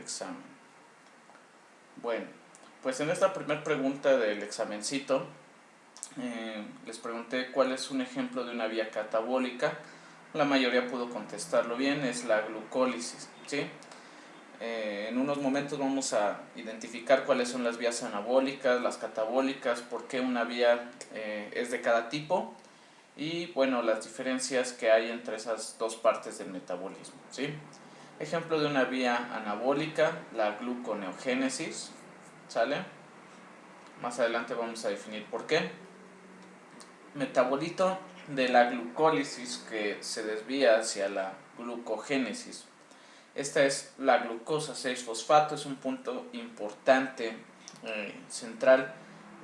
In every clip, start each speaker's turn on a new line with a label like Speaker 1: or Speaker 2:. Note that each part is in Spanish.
Speaker 1: examen. Bueno, pues en esta primera pregunta del examencito les pregunté cuál es un ejemplo de una vía catabólica. La mayoría pudo contestarlo bien, es la glucólisis, ¿sí? En unos momentos vamos a identificar cuáles son las vías anabólicas, las catabólicas, por qué una vía es de cada tipo y bueno, las diferencias que hay entre esas dos partes del metabolismo, ¿sí? Ejemplo de una vía anabólica, la gluconeogénesis, ¿sale? Más adelante vamos a definir por qué. Metabolito de la glucólisis que se desvía hacia la glucogénesis. Esta es la glucosa 6-fosfato, es un punto importante, central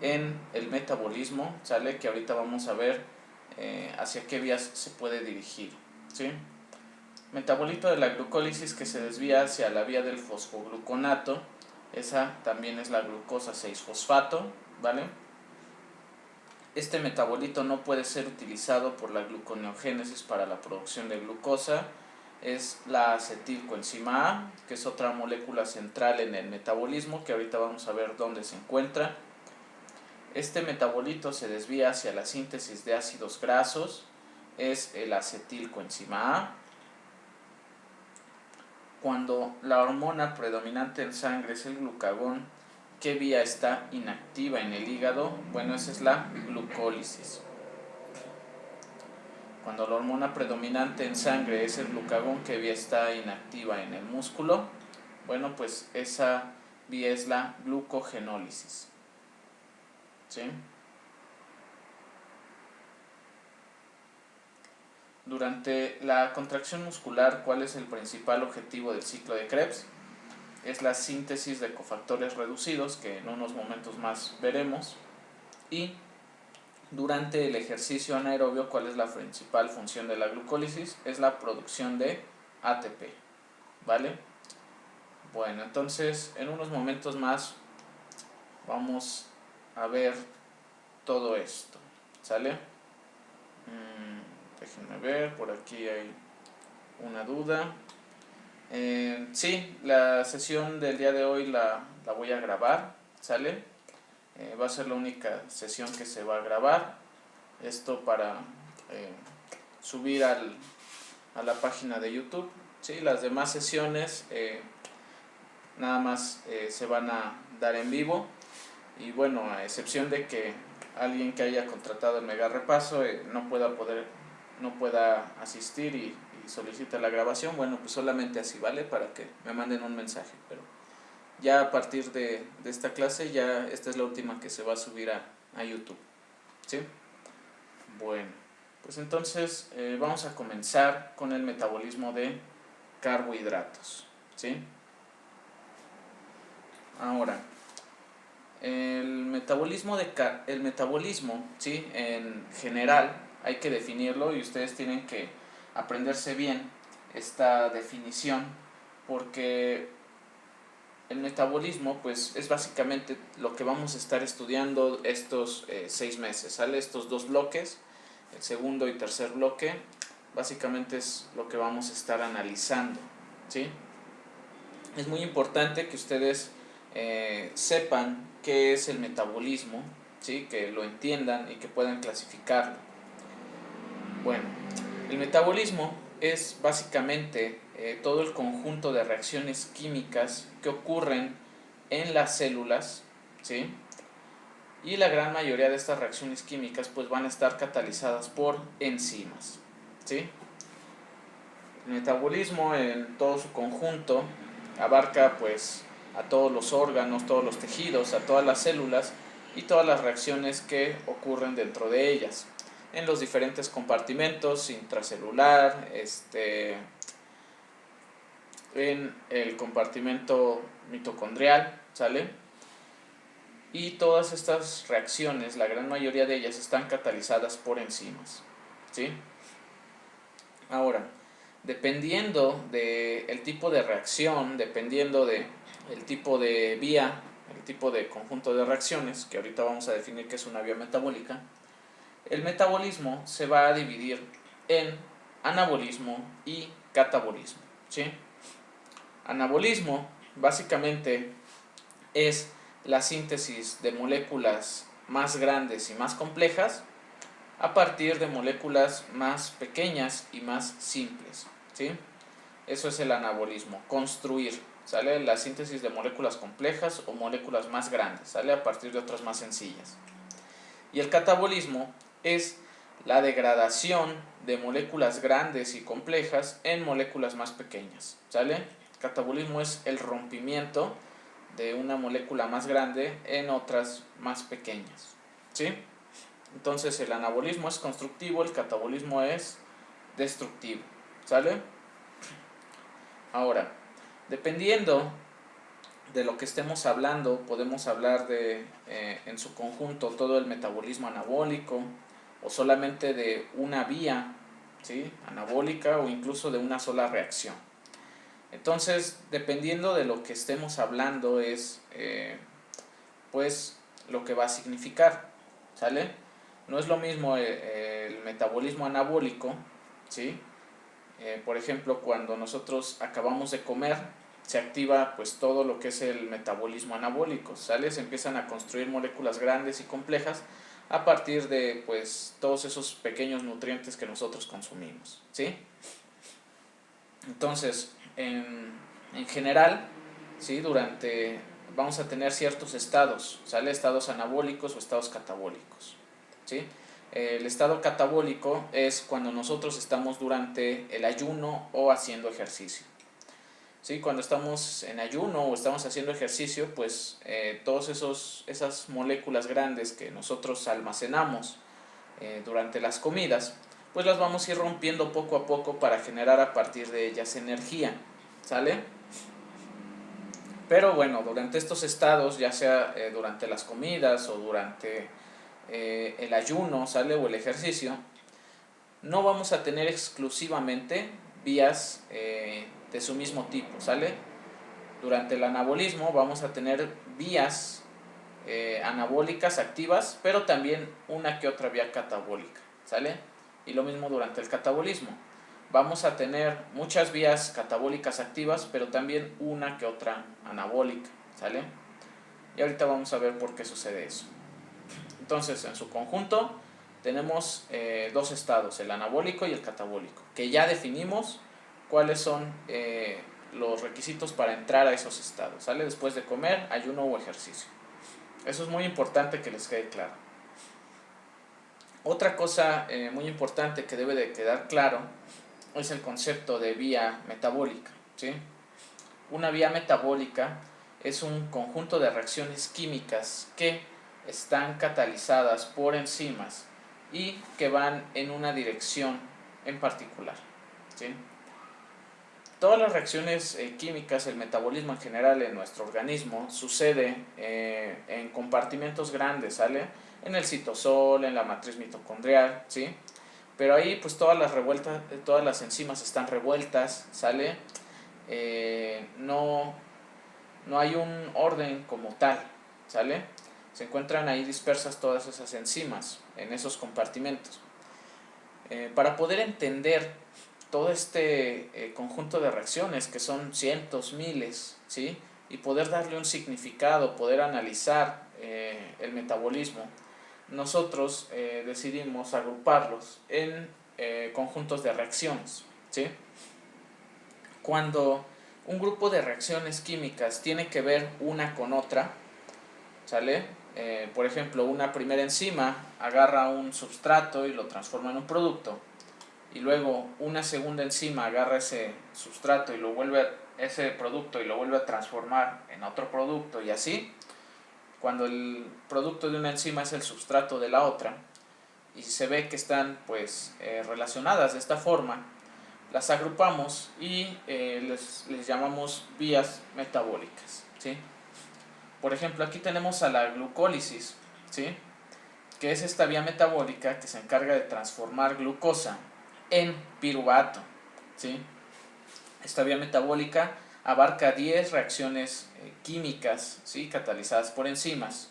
Speaker 1: en el metabolismo, ¿sale? Que ahorita vamos a ver hacia qué vías se puede dirigir, ¿sí? Metabolito de la glucólisis que se desvía hacia la vía del fosfogluconato, esa también es la glucosa 6-fosfato, ¿vale? Este metabolito no puede ser utilizado por la gluconeogénesis para la producción de glucosa, es la acetilcoenzima A, que es otra molécula central en el metabolismo, que ahorita vamos a ver dónde se encuentra. Este metabolito se desvía hacia la síntesis de ácidos grasos, es el acetilcoenzima A. Cuando la hormona predominante en sangre es el glucagón, ¿qué vía está inactiva en el hígado? Bueno, esa es la glucólisis. Cuando la hormona predominante en sangre es el glucagón, ¿qué vía está inactiva en el músculo? Bueno, pues esa vía es la glucogenólisis, ¿sí? Durante la contracción muscular, ¿cuál es el principal objetivo del ciclo de Krebs? Es la síntesis de cofactores reducidos, que en unos momentos más veremos. Y durante el ejercicio anaerobio, ¿cuál es la principal función de la glucólisis? Es la producción de ATP, ¿vale? Bueno, entonces en unos momentos más vamos a ver todo esto, ¿sale? Déjenme ver, por aquí hay una duda. Sí, la sesión del día de hoy la voy a grabar, ¿sale? Va a ser la única sesión que se va a grabar. Esto para subir a la página de YouTube, ¿sí? Las demás sesiones nada más se van a dar en vivo. Y bueno, a excepción de que alguien que haya contratado el mega repaso no pueda asistir y solicita la grabación, bueno, pues solamente así, ¿vale? Para que me manden un mensaje. Pero ya a partir de esta clase, ya esta es la última que se va a subir a YouTube, ¿sí? Bueno, pues entonces vamos a comenzar con el metabolismo de carbohidratos, ¿sí? Ahora, el metabolismo, ¿sí? En general hay que definirlo y ustedes tienen que aprenderse bien esta definición, porque el metabolismo pues es básicamente lo que vamos a estar estudiando estos 6 meses, ¿sale? Estos dos bloques, el segundo y tercer bloque, básicamente es lo que vamos a estar analizando, ¿sí? Es muy importante que ustedes sepan qué es el metabolismo, ¿sí? Que lo entiendan y que puedan clasificarlo. Bueno, el metabolismo es básicamente todo el conjunto de reacciones químicas que ocurren en las células, ¿sí? Y la gran mayoría de estas reacciones químicas pues van a estar catalizadas por enzimas, ¿sí? El metabolismo en todo su conjunto abarca pues a todos los órganos, todos los tejidos, a todas las células y todas las reacciones que ocurren dentro de ellas en los diferentes compartimentos, intracelular, en el compartimento mitocondrial, ¿sale? Y todas estas reacciones, la gran mayoría de ellas están catalizadas por enzimas, ¿sí? Ahora, dependiendo del tipo de reacción, dependiendo del tipo de vía, el tipo de conjunto de reacciones, que ahorita vamos a definir qué es una vía metabólica, el metabolismo se va a dividir en anabolismo y catabolismo, ¿sí? Anabolismo básicamente es la síntesis de moléculas más grandes y más complejas a partir de moléculas más pequeñas y más simples, ¿sí? Eso es el anabolismo, construir, ¿sale? La síntesis de moléculas complejas o moléculas más grandes, ¿sale? A partir de otras más sencillas. Y el catabolismo es la degradación de moléculas grandes y complejas en moléculas más pequeñas, ¿sale? El catabolismo es el rompimiento de una molécula más grande en otras más pequeñas, ¿sí? Entonces el anabolismo es constructivo, el catabolismo es destructivo, ¿sale? Ahora, dependiendo de lo que estemos hablando, podemos hablar de en su conjunto todo el metabolismo anabólico o solamente de una vía, ¿sí? Anabólica o incluso de una sola reacción. Entonces, dependiendo de lo que estemos hablando es pues lo que va a significar, ¿sale? No es lo mismo el metabolismo anabólico, ¿sí? Por ejemplo, cuando nosotros acabamos de comer, se activa pues todo lo que es el metabolismo anabólico, ¿sale? Se empiezan a construir moléculas grandes y complejas a partir de pues todos esos pequeños nutrientes que nosotros consumimos, ¿sí? Entonces, en general, ¿sí? Vamos a tener ciertos estados, ¿sale? Estados anabólicos o estados catabólicos, ¿sí? El estado catabólico es cuando nosotros estamos durante el ayuno o haciendo ejercicio, ¿sí? Cuando estamos en ayuno o estamos haciendo ejercicio, pues todas esas moléculas grandes que nosotros almacenamos durante las comidas, pues las vamos a ir rompiendo poco a poco para generar a partir de ellas energía, ¿sale? Pero bueno, durante estos estados, ya sea durante las comidas o durante el ayuno, ¿sale? O el ejercicio, no vamos a tener exclusivamente vías de su mismo tipo, ¿sale? Durante el anabolismo vamos a tener vías anabólicas activas, pero también una que otra vía catabólica, ¿sale? Y lo mismo durante el catabolismo. Vamos a tener muchas vías catabólicas activas, pero también una que otra anabólica, ¿sale? Y ahorita vamos a ver por qué sucede eso. Entonces, en su conjunto tenemos dos estados, el anabólico y el catabólico, que ya definimos cuáles son los requisitos para entrar a esos estados, ¿sale? Después de comer, ayuno o ejercicio. Eso es muy importante que les quede claro. Otra cosa muy importante que debe de quedar claro es el concepto de vía metabólica, ¿sí? Una vía metabólica es un conjunto de reacciones químicas que están catalizadas por enzimas y que van en una dirección en particular, ¿sí? Todas las reacciones químicas, el metabolismo en general en nuestro organismo sucede en compartimentos grandes, ¿sale? En el citosol, en la matriz mitocondrial, ¿sí? Pero ahí pues todas las enzimas están revueltas, ¿sale? No hay un orden como tal, ¿sale? Se encuentran ahí dispersas todas esas enzimas en esos compartimentos. Para poder entender todo este conjunto de reacciones, que son cientos, miles, ¿sí? Y poder darle un significado, poder analizar el metabolismo, nosotros decidimos agruparlos en conjuntos de reacciones, ¿sí? Cuando un grupo de reacciones químicas tiene que ver una con otra, ¿sale? Por ejemplo, una primera enzima agarra un substrato y lo transforma en un producto, y luego una segunda enzima agarra ese substrato y ese producto y lo vuelve a transformar en otro producto, y así, cuando el producto de una enzima es el substrato de la otra y se ve que están pues relacionadas de esta forma, las agrupamos y les llamamos vías metabólicas, ¿sí? Por ejemplo, aquí tenemos a la glucólisis, ¿sí? Que es esta vía metabólica que se encarga de transformar glucosa en piruvato, ¿sí? Esta vía metabólica abarca 10 reacciones químicas, ¿sí? Catalizadas por enzimas.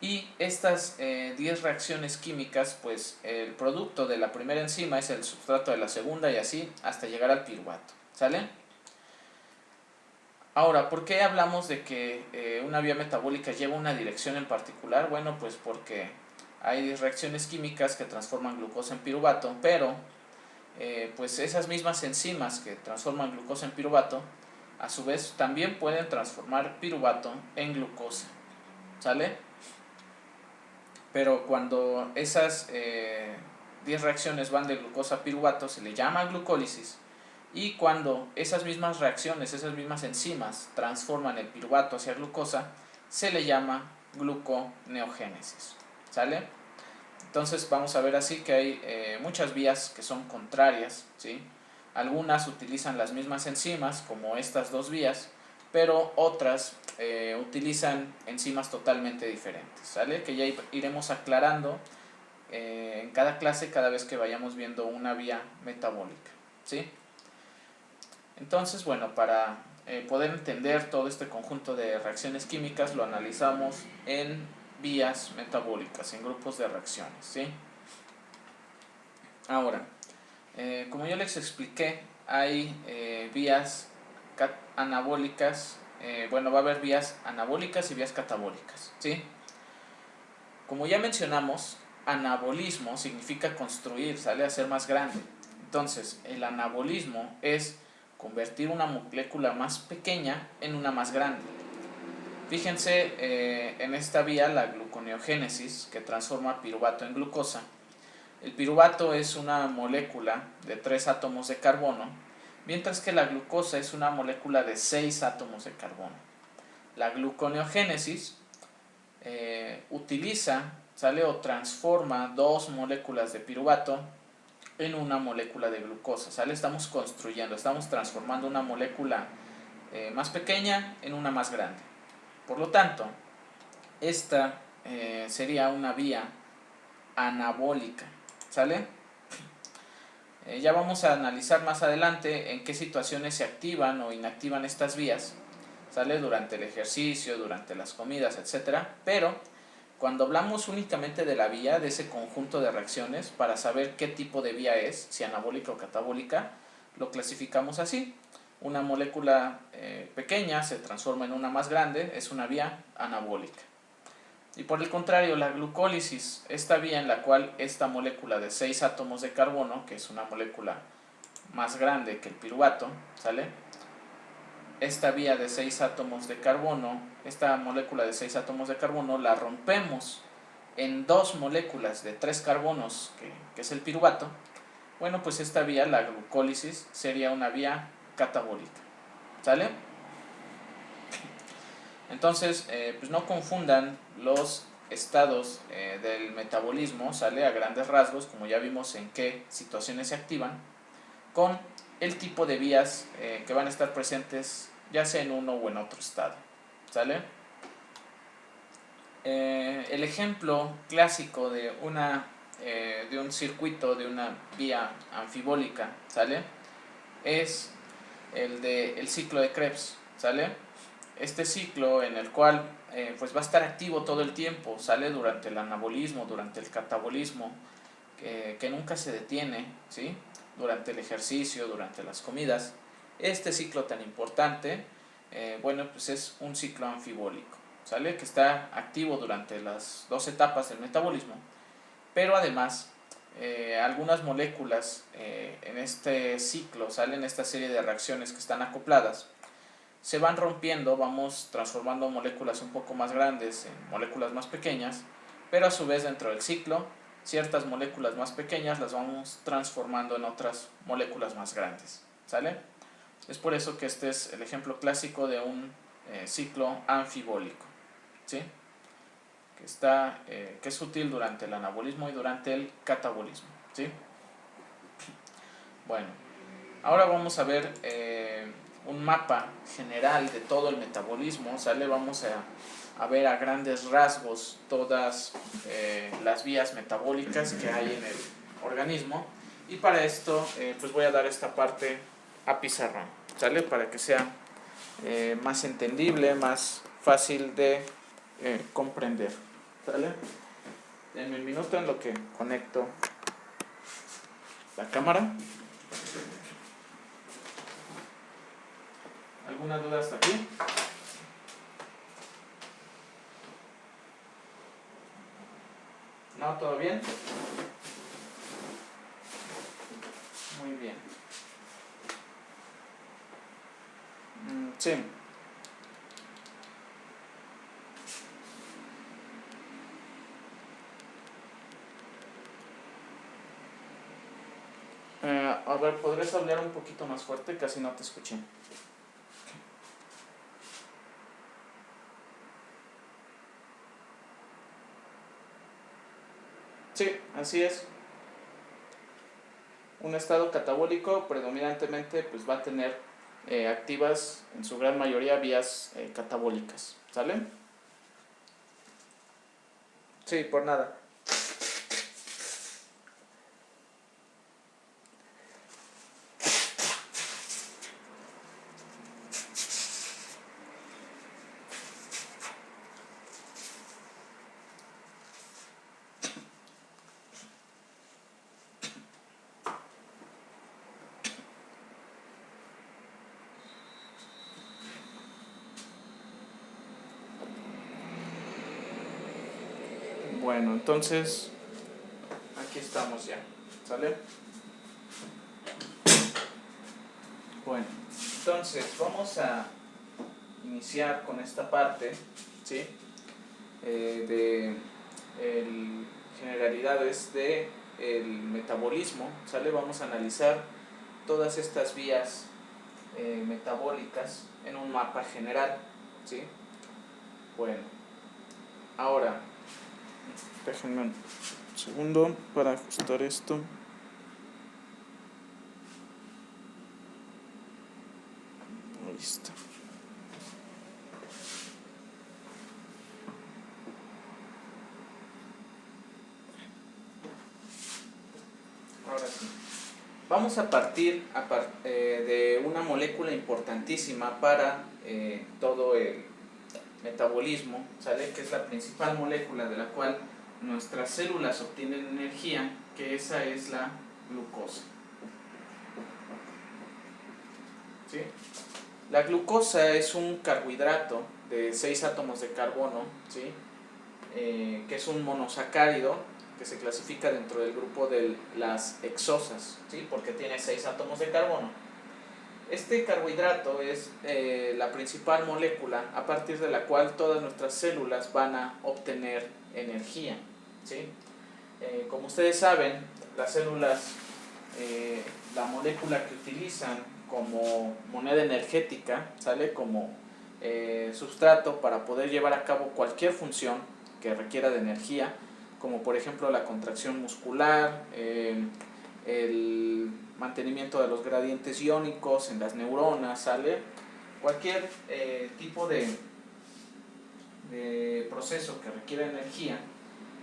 Speaker 1: Y estas 10 reacciones químicas, pues el producto de la primera enzima es el substrato de la segunda y así hasta llegar al piruvato, ¿sale? Ahora, ¿por qué hablamos de que una vía metabólica lleva una dirección en particular? Bueno, pues porque hay reacciones químicas que transforman glucosa en piruvato, pero pues esas mismas enzimas que transforman glucosa en piruvato, a su vez también pueden transformar piruvato en glucosa, ¿sale? Pero cuando esas 10 reacciones van de glucosa a piruvato se le llama glucólisis, y cuando esas mismas reacciones, esas mismas enzimas transforman el piruvato hacia glucosa, se le llama gluconeogénesis, ¿sale? Entonces vamos a ver así que hay muchas vías que son contrarias, ¿sí? Algunas utilizan las mismas enzimas, como estas dos vías, pero otras utilizan enzimas totalmente diferentes, ¿sale? Que ya iremos aclarando en cada clase cada vez que vayamos viendo una vía metabólica, ¿sí? Entonces, bueno, para poder entender todo este conjunto de reacciones químicas lo analizamos en vías metabólicas, en grupos de reacciones, ¿sí? Ahora, como yo les expliqué, hay vías anabólicas, bueno, va a haber vías anabólicas y vías catabólicas, ¿sí? Como ya mencionamos, anabolismo significa construir, sale a ser más grande. Entonces, el anabolismo es convertir una molécula más pequeña en una más grande. Fíjense en esta vía, la gluconeogénesis, que transforma piruvato en glucosa. El piruvato es una molécula de 3 átomos de carbono, mientras que la glucosa es una molécula de 6 átomos de carbono. La gluconeogénesis utiliza, sale o transforma dos moléculas de piruvato en una molécula de glucosa, ¿sale? Estamos construyendo, estamos transformando una molécula más pequeña en una más grande. Por lo tanto, esta sería una vía anabólica, ¿sale? Ya vamos a analizar más adelante en qué situaciones se activan o inactivan estas vías, ¿sale? Durante el ejercicio, durante las comidas, etcétera. Pero cuando hablamos únicamente de la vía, de ese conjunto de reacciones, para saber qué tipo de vía es, si anabólica o catabólica, lo clasificamos así. Una molécula pequeña se transforma en una más grande, es una vía anabólica. Y por el contrario, la glucólisis, esta vía en la cual esta molécula de 6 átomos de carbono, que es una molécula más grande que el piruvato, ¿sale? Esta vía de 6 átomos de carbono, esta molécula de 6 átomos de carbono, la rompemos en dos moléculas de 3 carbonos, que es el piruvato. Bueno, pues esta vía, la glucólisis, sería una vía catabólica, ¿sale? Entonces, pues no confundan los estados del metabolismo, ¿sale? A grandes rasgos, como ya vimos en qué situaciones se activan, con el tipo de vías que van a estar presentes ya sea en uno o en otro estado, ¿sale? El ejemplo clásico de un circuito, de una vía anfibólica, ¿sale? Es el ciclo de Krebs, ¿sale? Este ciclo en el cual pues va a estar activo todo el tiempo, sale durante el anabolismo, durante el catabolismo, que nunca se detiene, ¿sí? Durante el ejercicio, durante las comidas. Este ciclo tan importante, bueno, pues es un ciclo anfibólico, ¿sale? Que está activo durante las dos etapas del metabolismo, pero además algunas moléculas en este ciclo, salen esta serie de reacciones que están acopladas, se van rompiendo, vamos transformando moléculas un poco más grandes en moléculas más pequeñas, pero a su vez dentro del ciclo, ciertas moléculas más pequeñas las vamos transformando en otras moléculas más grandes, ¿sale? Es por eso que este es el ejemplo clásico de un ciclo anfibólico, ¿sí? Que es útil durante el anabolismo y durante el catabolismo, ¿sí? Bueno, ahora vamos a ver un mapa general de todo el metabolismo, ¿sale? Vamos a ver a grandes rasgos todas las vías metabólicas que hay en el organismo, y para esto pues voy a dar esta parte a pizarrón, ¿sale? Para que sea más entendible, más fácil de comprender, ¿sale? Denme un minuto en lo que conecto la cámara. ¿Alguna duda hasta aquí? ¿No? ¿Todo bien? Muy bien. Sí. A ver, ¿podrías hablar un poquito más fuerte? Casi no te escuché. Sí, así es. Un estado catabólico predominantemente pues, va a tener activas en su gran mayoría vías catabólicas. ¿Sale? Sí, por nada. Bueno, entonces aquí estamos ya. ¿Sale? Bueno, entonces vamos a iniciar con esta parte, ¿sí? De generalidades de el metabolismo, ¿sale? Vamos a analizar todas estas vías metabólicas en un mapa general, ¿sí? Bueno, ahora déjenme un segundo para ajustar esto. Listo. Ahora sí. Vamos a partir de una molécula importantísima para todo el metabolismo, ¿sale? Que es la principal molécula de la cual nuestras células obtienen energía, que esa es la glucosa. ¿Sí? La glucosa es un carbohidrato de 6 átomos de carbono, ¿sí? Que es un monosacárido que se clasifica dentro del grupo de las hexosas, ¿sí? Porque tiene 6 átomos de carbono. Este carbohidrato es la principal molécula a partir de la cual todas nuestras células van a obtener energía, ¿sí? Como ustedes saben, las células, la molécula que utilizan como moneda energética, ¿sale? Como sustrato para poder llevar a cabo cualquier función que requiera de energía, como por ejemplo la contracción muscular, el mantenimiento de los gradientes iónicos en las neuronas, ¿sale? Cualquier tipo de proceso que requiera energía,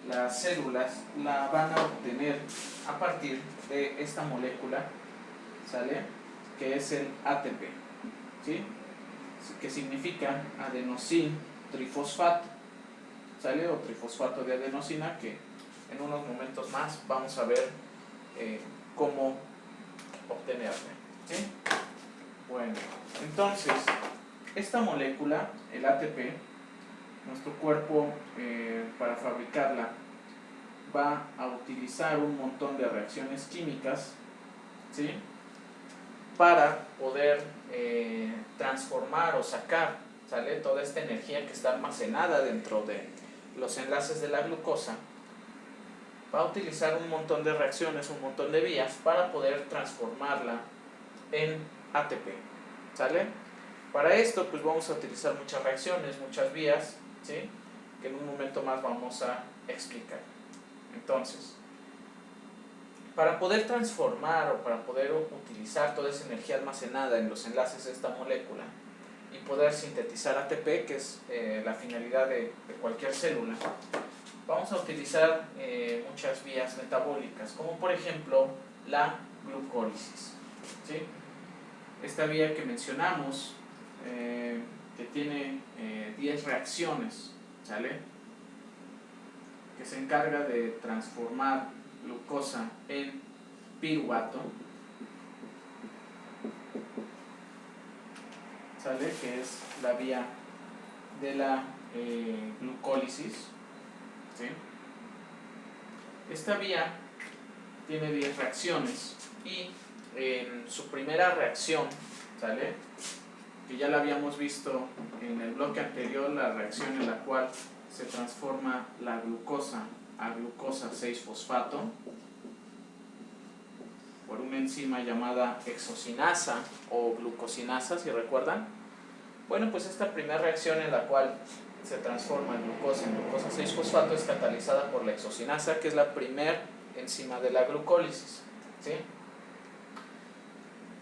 Speaker 1: las células la van a obtener a partir de esta molécula, ¿sale? Que es el ATP, ¿sí? Que significa adenosin trifosfato, ¿sale? O trifosfato de adenosina, que en unos momentos más vamos a ver cómo obtenerla, ¿sí? Bueno, entonces esta molécula, el ATP, nuestro cuerpo para fabricarla va a utilizar un montón de reacciones químicas, ¿sí? Para poder transformar o sacar, ¿sale? Toda esta energía que está almacenada dentro de los enlaces de la glucosa. Va a utilizar un montón de reacciones, un montón de vías para poder transformarla en ATP, ¿sale? Para esto pues vamos a utilizar muchas reacciones, muchas vías, ¿sí? Que en un momento más vamos a explicar. Entonces, para poder transformar o para poder utilizar toda esa energía almacenada en los enlaces de esta molécula y poder sintetizar ATP, que es la finalidad de cualquier célula, vamos a utilizar muchas vías metabólicas, como por ejemplo la glucólisis, ¿sí? Esta vía que mencionamos, que tiene 10 reacciones, ¿sale? Que se encarga de transformar glucosa en piruvato, ¿sale? Que es la vía de la glucólisis, ¿sí? Esta vía tiene 10 reacciones y en su primera reacción, ¿sale? Que ya la habíamos visto en el bloque anterior, la reacción en la cual se transforma la glucosa a glucosa 6-fosfato por una enzima llamada hexocinasa o glucosinasa, si recuerdan. Bueno, pues esta primera reacción en la cual se transforma el glucosa en glucosa 6-fosfato es catalizada por la hexocinasa, que es la primera enzima de la glucólisis, ¿sí?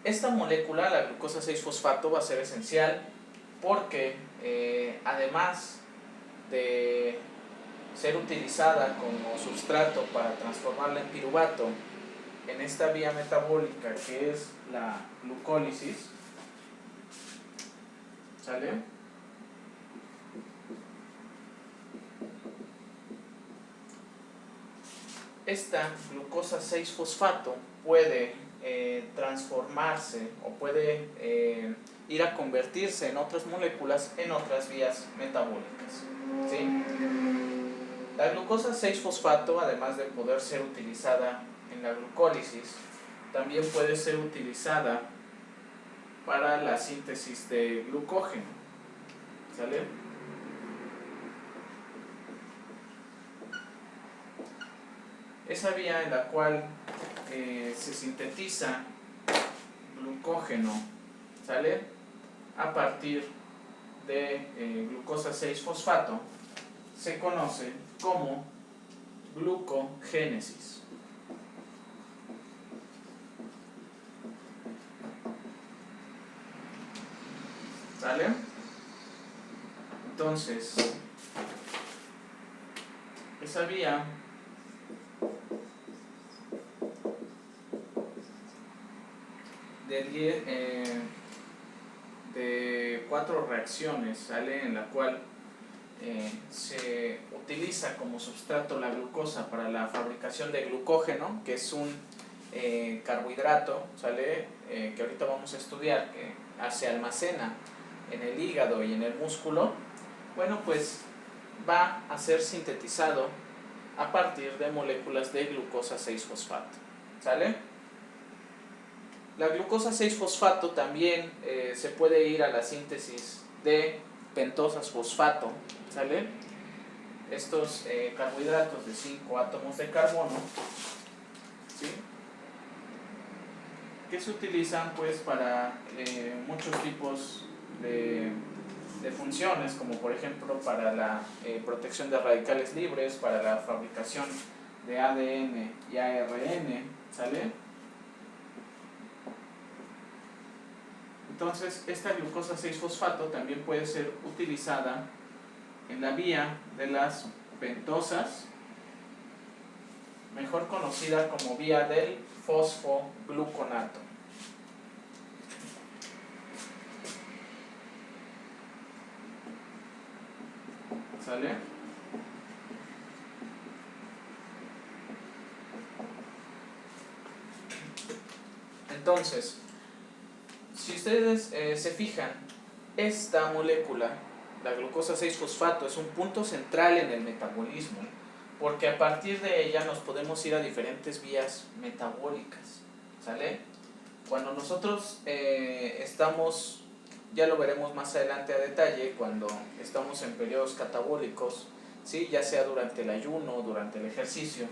Speaker 1: Esta molécula, la glucosa 6-fosfato, va a ser esencial porque además de ser utilizada como sustrato para transformarla en piruvato en esta vía metabólica que es la glucólisis, ¿sale? Esta glucosa 6-fosfato puede transformarse o puede ir a convertirse en otras moléculas en otras vías metabólicas, ¿sí? La glucosa 6-fosfato, además de poder ser utilizada en la glucólisis, también puede ser utilizada para la síntesis de glucógeno, ¿sale? Esa vía en la cual se sintetiza glucógeno, ¿sale? A partir de glucosa 6-fosfato se conoce como glucogénesis. ¿Sale? Entonces, esa vía de 4 reacciones, ¿sale? En la cual se utiliza como sustrato la glucosa para la fabricación de glucógeno, que es un carbohidrato, ¿sale? Que ahorita vamos a estudiar, que se almacena en el hígado y en el músculo. Bueno, pues va a ser sintetizado a partir de moléculas de glucosa 6-fosfato, ¿sale? La glucosa 6-fosfato también se puede ir a la síntesis de pentosas fosfato, ¿sale? Estos carbohidratos de 5 átomos de carbono, ¿sí? Que se utilizan pues para muchos tipos de funciones, como por ejemplo para la protección de radicales libres, para la fabricación de ADN y ARN, ¿sale? Entonces, esta glucosa 6-fosfato también puede ser utilizada en la vía de las pentosas, mejor conocida como vía del fosfogluconato. ¿Sale? Entonces, si ustedes se fijan, esta molécula, la glucosa 6-fosfato, es un punto central en el metabolismo, porque a partir de ella nos podemos ir a diferentes vías metabólicas, ¿sale? Cuando nosotros estamos, ya lo veremos más adelante a detalle, cuando estamos en periodos catabólicos, ¿sí? Ya sea durante el ayuno o durante el ejercicio,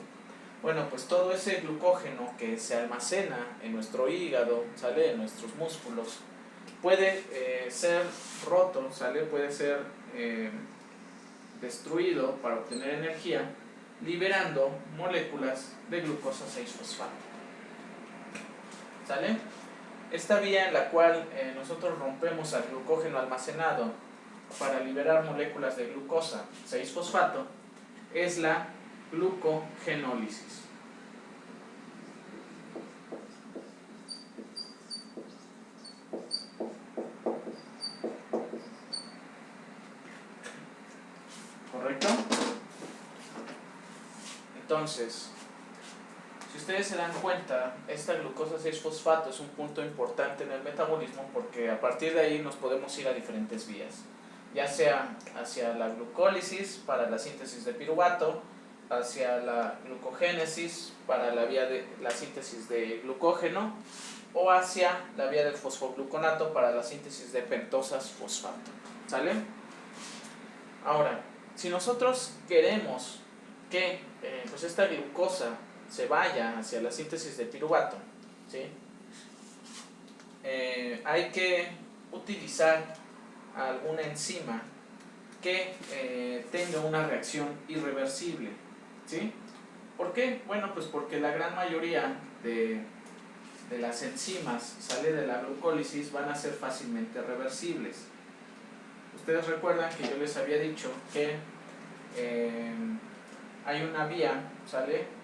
Speaker 1: bueno, pues todo ese glucógeno que se almacena en nuestro hígado, ¿sale? En nuestros músculos, puede ser roto, ¿sale? Puede ser destruido para obtener energía, liberando moléculas de glucosa 6-fosfato, ¿sale? Esta vía en la cual nosotros rompemos al glucógeno almacenado para liberar moléculas de glucosa 6-fosfato es la glucogenólisis. ¿Correcto? Entonces, si ustedes se dan cuenta, esta glucosa 6-fosfato es un punto importante en el metabolismo porque a partir de ahí nos podemos ir a diferentes vías, ya sea hacia la glucólisis para la síntesis de piruvato, hacia la glucogénesis para la vía de la síntesis de glucógeno o hacia la vía del fosfogluconato para la síntesis de pentosas fosfato. ¿Sale? Ahora, si nosotros queremos que pues esta glucosa se vaya hacia la síntesis de piruvato, ¿sí? Hay que utilizar alguna enzima que tenga una reacción irreversible, ¿sí? ¿Por qué? Bueno, pues porque la gran mayoría de las enzimas sale de la glucólisis van a ser fácilmente reversibles. Ustedes recuerdan que yo les había dicho que hay una vía, ¿sale?,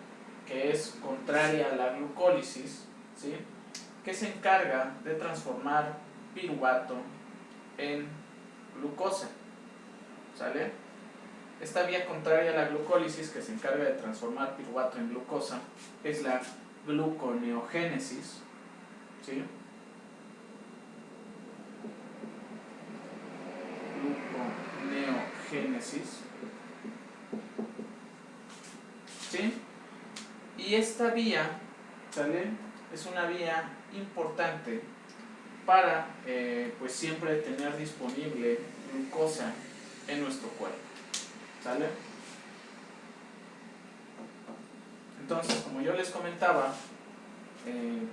Speaker 1: que es contraria a la glucólisis, ¿sí?, que se encarga de transformar piruvato en glucosa, ¿sale? Esta vía contraria a la glucólisis que se encarga de transformar piruvato en glucosa es la gluconeogénesis, ¿sí? Gluconeogénesis, ¿sí? Y esta vía, ¿sale?, es una vía importante para pues siempre tener disponible glucosa en nuestro cuerpo, ¿sale? Entonces, como yo les comentaba,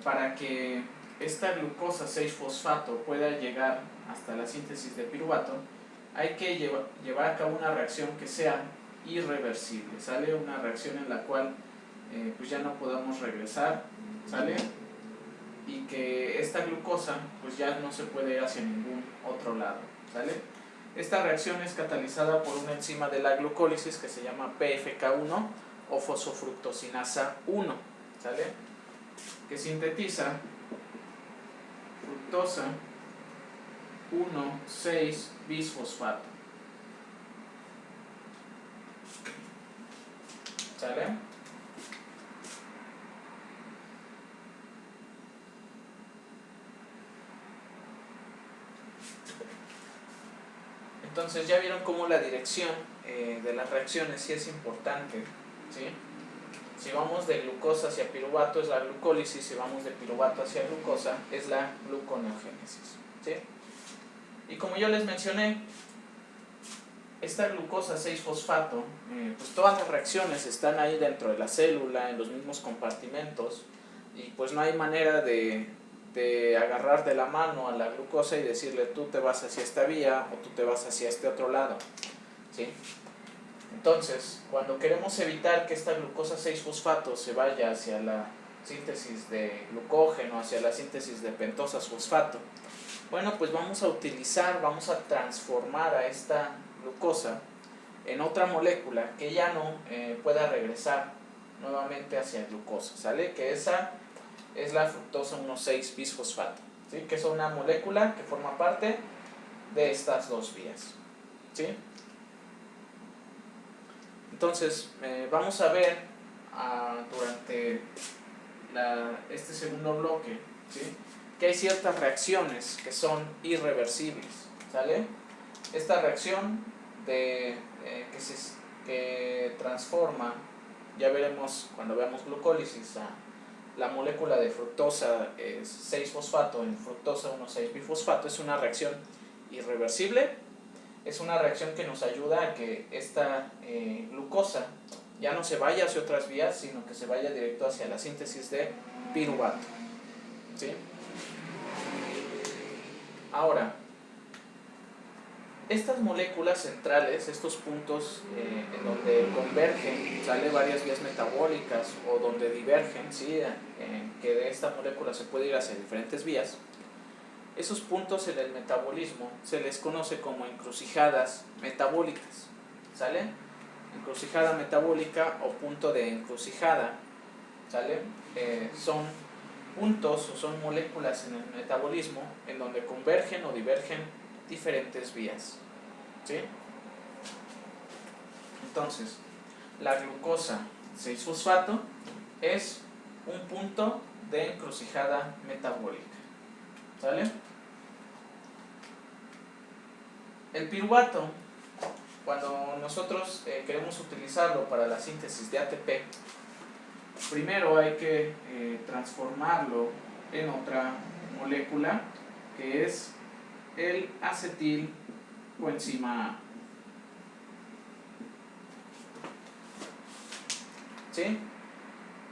Speaker 1: para que esta glucosa 6-fosfato pueda llegar hasta la síntesis de piruvato, hay que llevar a cabo una reacción que sea irreversible, ¿sale? Una reacción en la cual pues ya no podamos regresar, ¿sale? Y que esta glucosa pues ya no se puede ir hacia ningún otro lado, ¿sale? Esta reacción es catalizada por una enzima de la glucólisis que se llama PFK1 o fosfofructosinasa 1, ¿sale?, que sintetiza fructosa 1,6-bisfosfato, ¿sale? Entonces ya vieron cómo la dirección de las reacciones sí es importante, ¿sí? Si vamos de glucosa hacia piruvato es la glucólisis, si vamos de piruvato hacia glucosa es la gluconeogénesis, ¿sí? Y como yo les mencioné, esta glucosa 6-fosfato, pues todas las reacciones están ahí dentro de la célula, en los mismos compartimentos, y pues no hay manera de agarrar de la mano a la glucosa y decirle tú te vas hacia esta vía o tú te vas hacia este otro lado, ¿sí? Entonces, cuando queremos evitar que esta glucosa 6-fosfato se vaya hacia la síntesis de glucógeno, hacia la síntesis de pentosas fosfato, bueno, pues vamos a transformar a esta glucosa en otra molécula que ya no pueda regresar nuevamente hacia glucosa, ¿sale? Que esa es la fructosa 1,6-bisfosfato, ¿sí? Que es una molécula que forma parte de estas dos vías, ¿sí? Entonces, vamos a ver durante este segundo bloque, ¿sí?, que hay ciertas reacciones que son irreversibles, ¿sale? Esta reacción que transforma, ya veremos cuando veamos glucólisis, a la molécula de fructosa 6-fosfato en fructosa 1,6-bifosfato, es una reacción irreversible. Es una reacción que nos ayuda a que esta glucosa ya no se vaya hacia otras vías, sino que se vaya directo hacia la síntesis de piruvato, ¿sí? Ahora, estas moléculas centrales, estos puntos en donde convergen, sale varias vías metabólicas o donde divergen, ¿sí?, que de esta molécula se puede ir hacia diferentes vías, esos puntos en el metabolismo se les conoce como encrucijadas metabólicas, ¿sale? Encrucijada metabólica o punto de encrucijada, ¿sale? Son puntos o son moléculas en el metabolismo en donde convergen o divergen diferentes vías, ¿sí? Entonces, la glucosa 6-fosfato es un punto de encrucijada metabólica. ¿Sale? El piruvato, cuando nosotros queremos utilizarlo para la síntesis de ATP, primero hay que transformarlo en otra molécula que es el acetilcoenzima A. ¿Sí?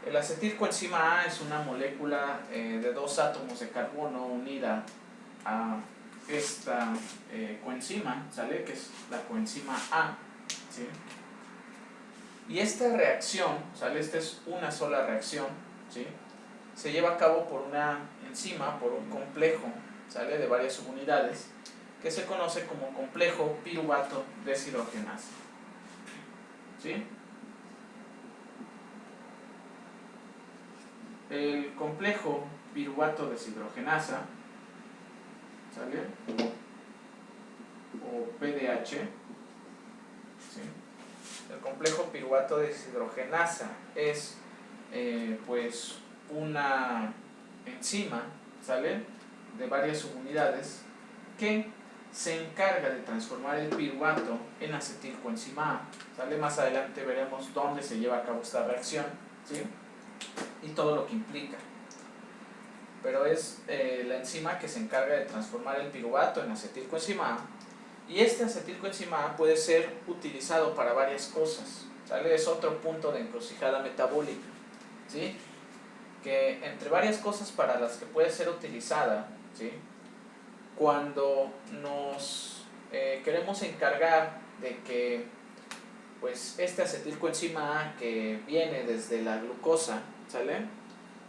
Speaker 1: El acetilcoenzima A es una molécula de 2 átomos de carbono unida a esta coenzima, ¿sale? Que es la coenzima A, ¿sí? Y esta reacción, ¿sale? Esta es una sola reacción, ¿sí? Se lleva a cabo por una enzima, por un complejo, ¿sale? De varias subunidades, que se conoce como complejo piruvato deshidrogenasa, ¿sí? El complejo piruvato deshidrogenasa, ¿sale? O PDH, ¿sí? El complejo piruvato deshidrogenasa es pues una enzima, ¿sale? De varias subunidades que se encarga de transformar el piruvato en acetilcoenzima A, ¿sale? Más adelante veremos dónde se lleva a cabo esta reacción, ¿sí? Y todo lo que implica. Pero es la enzima que se encarga de transformar el piruvato en acetilcoenzima A, y este acetilcoenzima A puede ser utilizado para varias cosas, ¿sale? Es otro punto de encrucijada metabólica, ¿sí? Que entre varias cosas para las que puede ser utilizada, ¿sí? Cuando nos queremos encargar de que pues este acetilcoenzima A que viene desde la glucosa, ¿sale?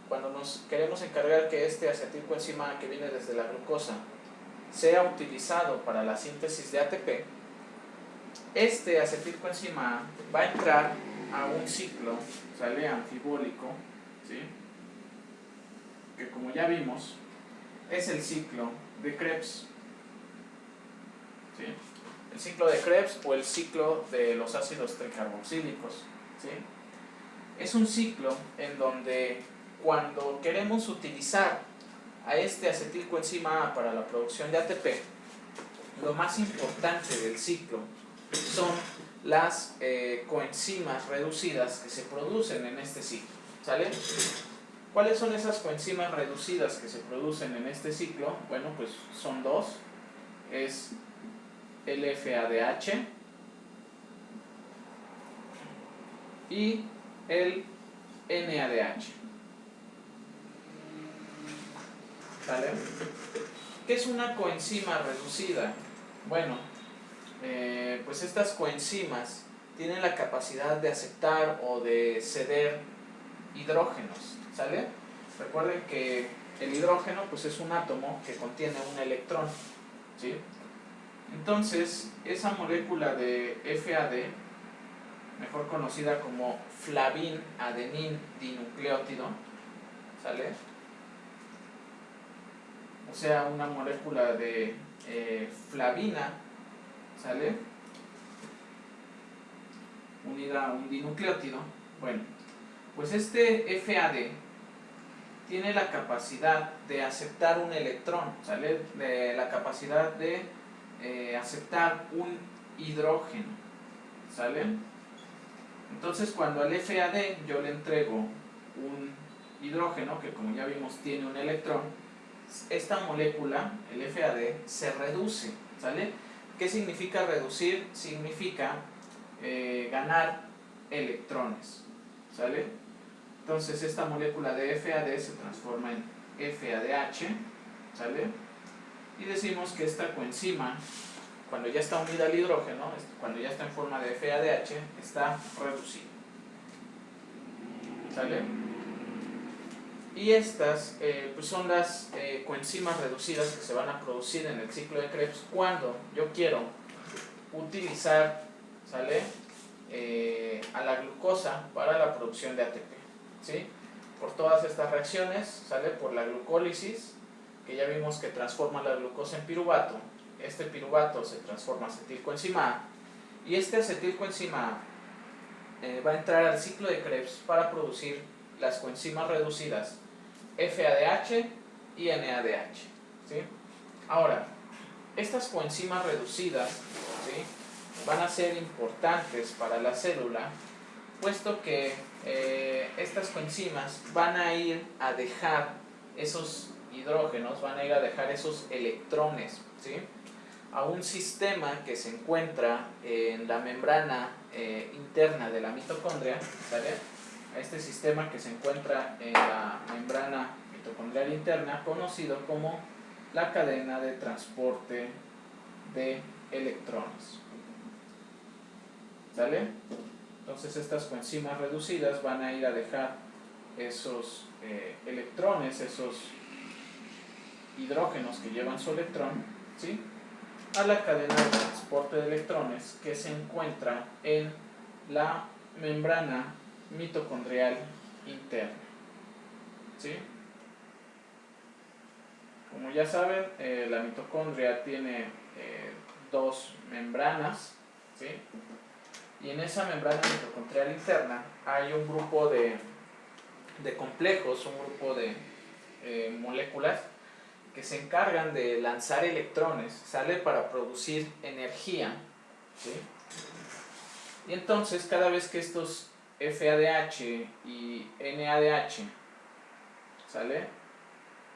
Speaker 1: Cuando nos queremos encargar que este acetilcoenzima A que viene desde la glucosa sea utilizado para la síntesis de ATP, este acetilcoenzima A va a entrar a un ciclo, ¿sale? Anfibólico, ¿sí? Que como ya vimos es el ciclo de Krebs, ¿sí? El ciclo de Krebs o el ciclo de los ácidos tricarboxílicos, ¿sí? Es un ciclo en donde cuando queremos utilizar a este acetilcoenzima A para la producción de ATP, lo más importante del ciclo son las coenzimas reducidas que se producen en este ciclo, ¿sale? ¿Cuáles son esas coenzimas reducidas que se producen en este ciclo? Bueno, pues son dos, es el FADH y el NADH, ¿vale? ¿Qué es una coenzima reducida? Bueno, pues estas coenzimas tienen la capacidad de aceptar o de ceder hidrógenos, ¿sale? Recuerden que el hidrógeno pues es un átomo que contiene un electrón, ¿sí? Entonces, esa molécula de FAD, mejor conocida como flavin-adenin dinucleótido, ¿sale? O sea, una molécula de flavina, ¿sale? Unida a un dinucleótido. Bueno, pues este FAD tiene la capacidad de aceptar un electrón, ¿sale? La capacidad de aceptar un hidrógeno, ¿sale? Entonces cuando al FAD yo le entrego un hidrógeno, que como ya vimos tiene un electrón, esta molécula, el FAD, se reduce, ¿sale? ¿Qué significa reducir? Significa ganar electrones, ¿sale? Entonces esta molécula de FAD se transforma en FADH, ¿sale? Y decimos que esta coenzima, cuando ya está unida al hidrógeno, cuando ya está en forma de FADH, está reducida, ¿sale? Y estas pues son las coenzimas reducidas que se van a producir en el ciclo de Krebs cuando yo quiero utilizar, ¿sale? A la glucosa para la producción de ATP, ¿sí? Por todas estas reacciones, ¿sale? Por la glucólisis, que ya vimos que transforma la glucosa en piruvato. Este piruvato se transforma en acetilcoenzima A, y este acetilcoenzima A va a entrar al ciclo de Krebs para producir las coenzimas reducidas FADH y NADH, ¿sí? Ahora, estas coenzimas reducidas, ¿sí?, van a ser importantes para la célula, puesto que estas coenzimas van a ir a dejar esos hidrógenos, van a ir a dejar esos electrones, ¿sí?, a un sistema que se encuentra en la membrana interna de la mitocondria, ¿sale? A este sistema que se encuentra en la membrana mitocondrial interna, conocido como la cadena de transporte de electrones, ¿sale? Entonces estas coenzimas reducidas van a ir a dejar esos electrones, esos hidrógenos que llevan su electrón, ¿sí?, a la cadena de transporte de electrones que se encuentra en la membrana mitocondrial interna, ¿sí? Como ya saben, la mitocondria tiene dos membranas, ¿sí?, y en esa membrana mitocondrial interna hay un grupo de complejos, un grupo de moléculas que se encargan de lanzar electrones, ¿sale?, para producir energía, ¿sí? Y entonces cada vez que estos FADH y NADH, ¿sale?,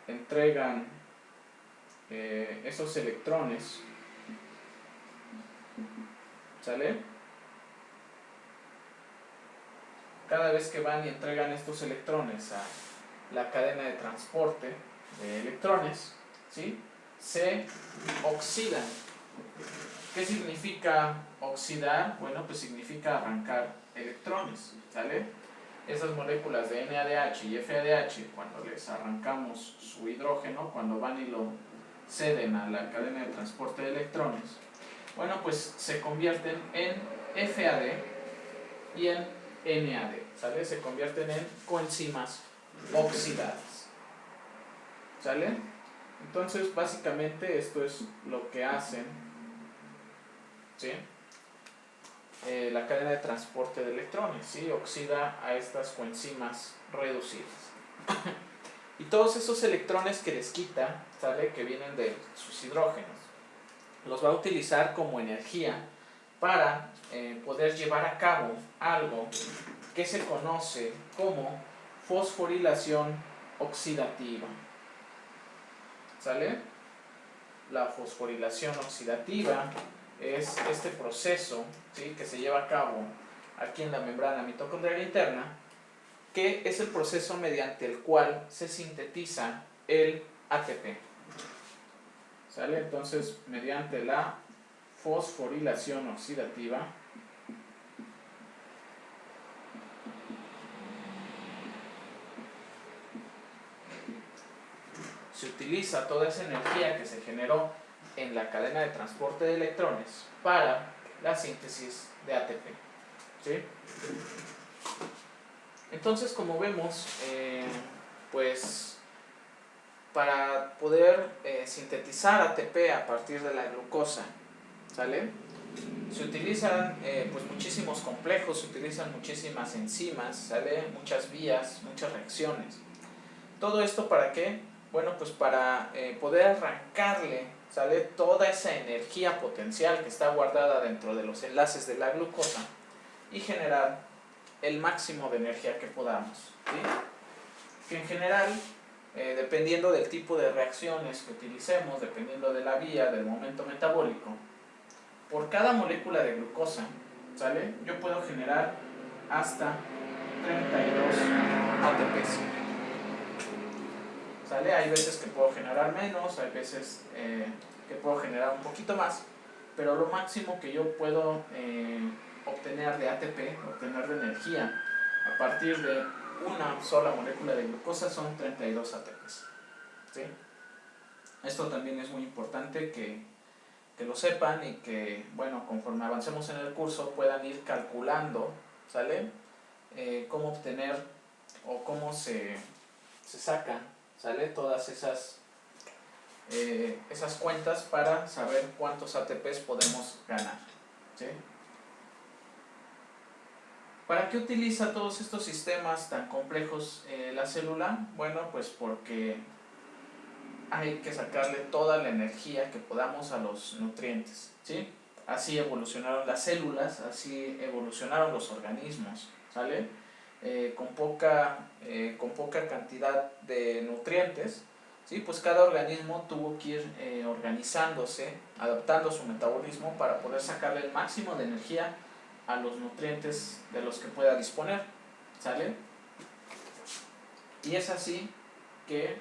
Speaker 1: entregan esos electrones, ¿sale?, cada vez que van y entregan estos electrones a la cadena de transporte de electrones, ¿sí?, se oxidan. ¿Qué significa oxidar? Bueno, pues significa arrancar electrones, ¿sale? Esas moléculas de NADH y FADH, cuando les arrancamos su hidrógeno, cuando van y lo ceden a la cadena de transporte de electrones, bueno, pues se convierten en FAD y en NAD, ¿sale? Se convierten en coenzimas oxidadas, ¿sale? Entonces, básicamente esto es lo que hacen, ¿sí?, la cadena de transporte de electrones, ¿sí?, oxida a estas coenzimas reducidas. Y todos esos electrones que les quita, ¿sale?, que vienen de sus hidrógenos, los va a utilizar como energía para poder llevar a cabo algo que se conoce como fosforilación oxidativa, ¿sale? La fosforilación oxidativa es este proceso, ¿sí?, que se lleva a cabo aquí en la membrana mitocondrial interna, que es el proceso mediante el cual se sintetiza el ATP, ¿sale? Entonces, mediante la fosforilación oxidativa, se utiliza toda esa energía que se generó en la cadena de transporte de electrones para la síntesis de ATP, ¿sí? Entonces, como vemos, pues para poder sintetizar ATP a partir de la glucosa, ¿sale?, se utilizan pues muchísimos complejos, se utilizan muchísimas enzimas, ¿sale?, muchas vías, muchas reacciones. ¿Todo esto para qué? Bueno, pues para poder arrancarle, ¿sale?, toda esa energía potencial que está guardada dentro de los enlaces de la glucosa y generar el máximo de energía que podamos, ¿sí? Que en general, dependiendo del tipo de reacciones que utilicemos, dependiendo de la vía, del momento metabólico, por cada molécula de glucosa, ¿sale?, yo puedo generar hasta 32 ATPs, ¿sale? Hay veces que puedo generar menos, hay veces que puedo generar un poquito más, pero lo máximo que yo puedo obtener de ATP, obtener de energía a partir de una sola molécula de glucosa son 32 ATPs, ¿sí? Esto también es muy importante que lo sepan y que, bueno, conforme avancemos en el curso puedan ir calculando, ¿sale?, cómo obtener o cómo se sacan, ¿sale?, todas esas cuentas para saber cuántos ATPs podemos ganar, ¿sí? ¿Para qué utiliza todos estos sistemas tan complejos la célula? Bueno, pues porque hay que sacarle toda la energía que podamos a los nutrientes, ¿sí? Así evolucionaron las células, así evolucionaron los organismos, ¿sale? Con poca cantidad de nutrientes, ¿sí? Pues cada organismo tuvo que ir organizándose, adaptando su metabolismo para poder sacarle el máximo de energía a los nutrientes de los que pueda disponer, ¿sale? Y es así que,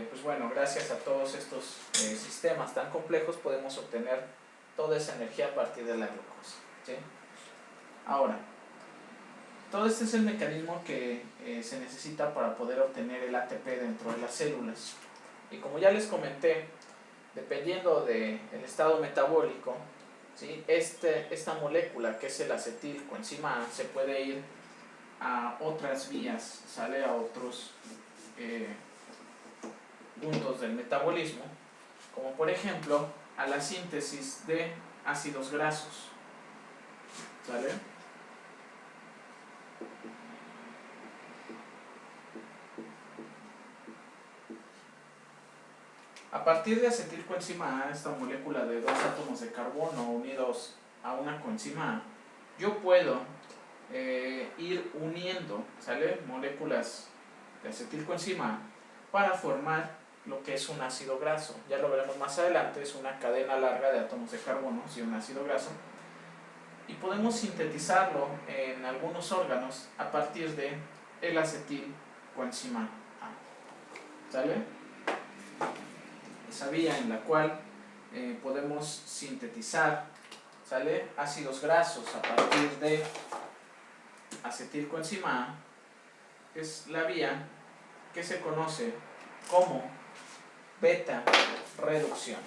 Speaker 1: pues bueno, gracias a todos estos sistemas tan complejos podemos obtener toda esa energía a partir de la glucosa, ¿sí? Ahora, todo este es el mecanismo que se necesita para poder obtener el ATP dentro de las células. Y como ya les comenté, dependiendo del estado metabólico, ¿sí? Esta molécula que es el acetilcoenzima A se puede ir a otras vías, sale a otros puntos del metabolismo, como por ejemplo a la síntesis de ácidos grasos, ¿sale? A partir de acetilcoenzima A, esta molécula de dos átomos de carbono unidos a una coenzima A, yo puedo ir uniendo, ¿sale? Moléculas de acetilcoenzima A para formar lo que es un ácido graso. Ya lo veremos más adelante, es una cadena larga de átomos de carbono y un ácido graso. Y podemos sintetizarlo en algunos órganos a partir de el acetilcoenzima A, ¿sale? Esa vía en la cual podemos sintetizar, ¿sale? Ácidos grasos a partir de acetilcoenzima A es la vía que se conoce como beta reducción,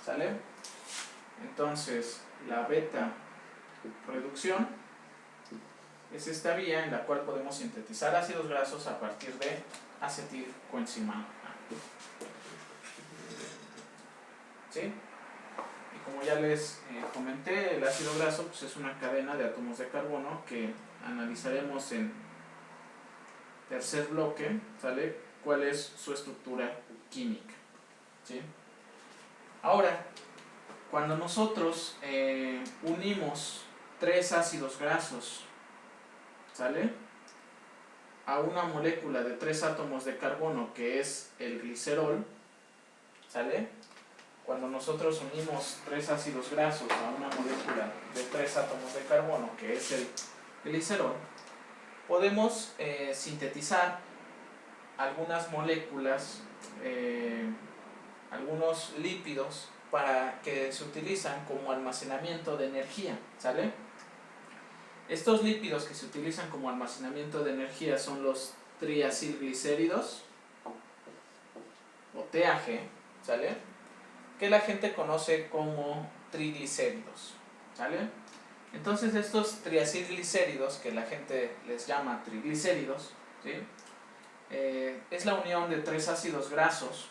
Speaker 1: ¿sale? Entonces la beta reducción es esta vía en la cual podemos sintetizar ácidos grasos a partir de acetilcoenzima A, ¿sí? Y como ya les comenté, el ácido graso pues es una cadena de átomos de carbono que analizaremos en tercer bloque, ¿sale? ¿Cuál es su estructura química? ¿Sí? Ahora, cuando nosotros unimos tres ácidos grasos, ¿sale? A una molécula de tres átomos de carbono que es el glicerol, ¿sale? Cuando nosotros unimos tres ácidos grasos a una molécula de tres átomos de carbono que es el glicerol, podemos sintetizar algunas moléculas, algunos lípidos para que se utilizan como almacenamiento de energía, ¿sale? Estos lípidos que se utilizan como almacenamiento de energía son los triacilglicéridos o TAG, ¿sale? Que la gente conoce como triglicéridos, ¿sale? Entonces estos triacilglicéridos, que la gente les llama triglicéridos, ¿sí? Es la unión de tres ácidos grasos,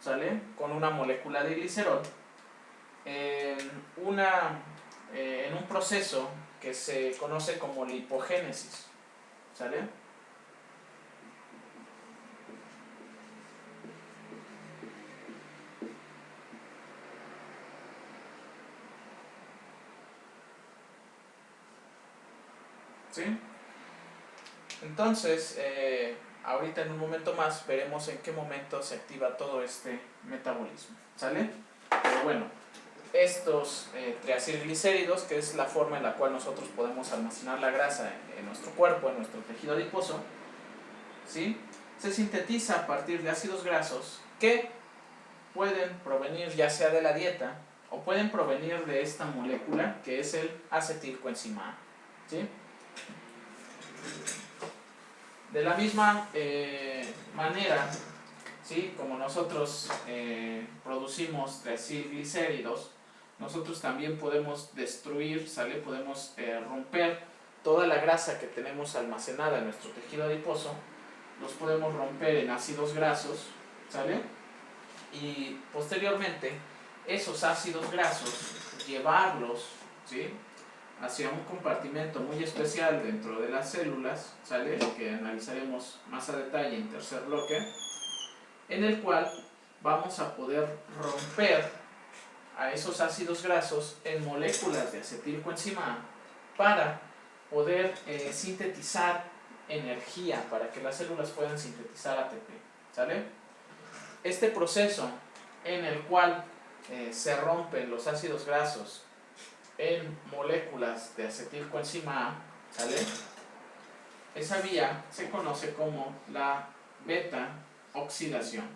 Speaker 1: ¿sale? Con una molécula de glicerol en un proceso que se conoce como lipogénesis, ¿sale? ¿Sí? Entonces, ahorita en un momento más veremos en qué momento se activa todo este metabolismo, ¿sale? Pero bueno, estos triacilglicéridos, que es la forma en la cual nosotros podemos almacenar la grasa en nuestro cuerpo, en nuestro tejido adiposo, ¿sí? Se sintetiza a partir de ácidos grasos que pueden provenir ya sea de la dieta o pueden provenir de esta molécula que es el acetilcoenzima A, ¿sí? De la misma manera, ¿sí? Como nosotros producimos triacilglicéridos, nosotros también podemos destruir, ¿sale? Podemos romper toda la grasa que tenemos almacenada en nuestro tejido adiposo, los podemos romper en ácidos grasos, ¿sale? Y posteriormente esos ácidos grasos, llevarlos, ¿sí?, hacia un compartimento muy especial dentro de las células, ¿sale?, que analizaremos más a detalle en tercer bloque, en el cual vamos a poder romper a esos ácidos grasos en moléculas de acetilcoenzima A para poder sintetizar energía, para que las células puedan sintetizar ATP, ¿sale? Este proceso en el cual se rompen los ácidos grasos en moléculas de acetilcoenzima A, ¿sale?, esa vía se conoce como la beta oxidación,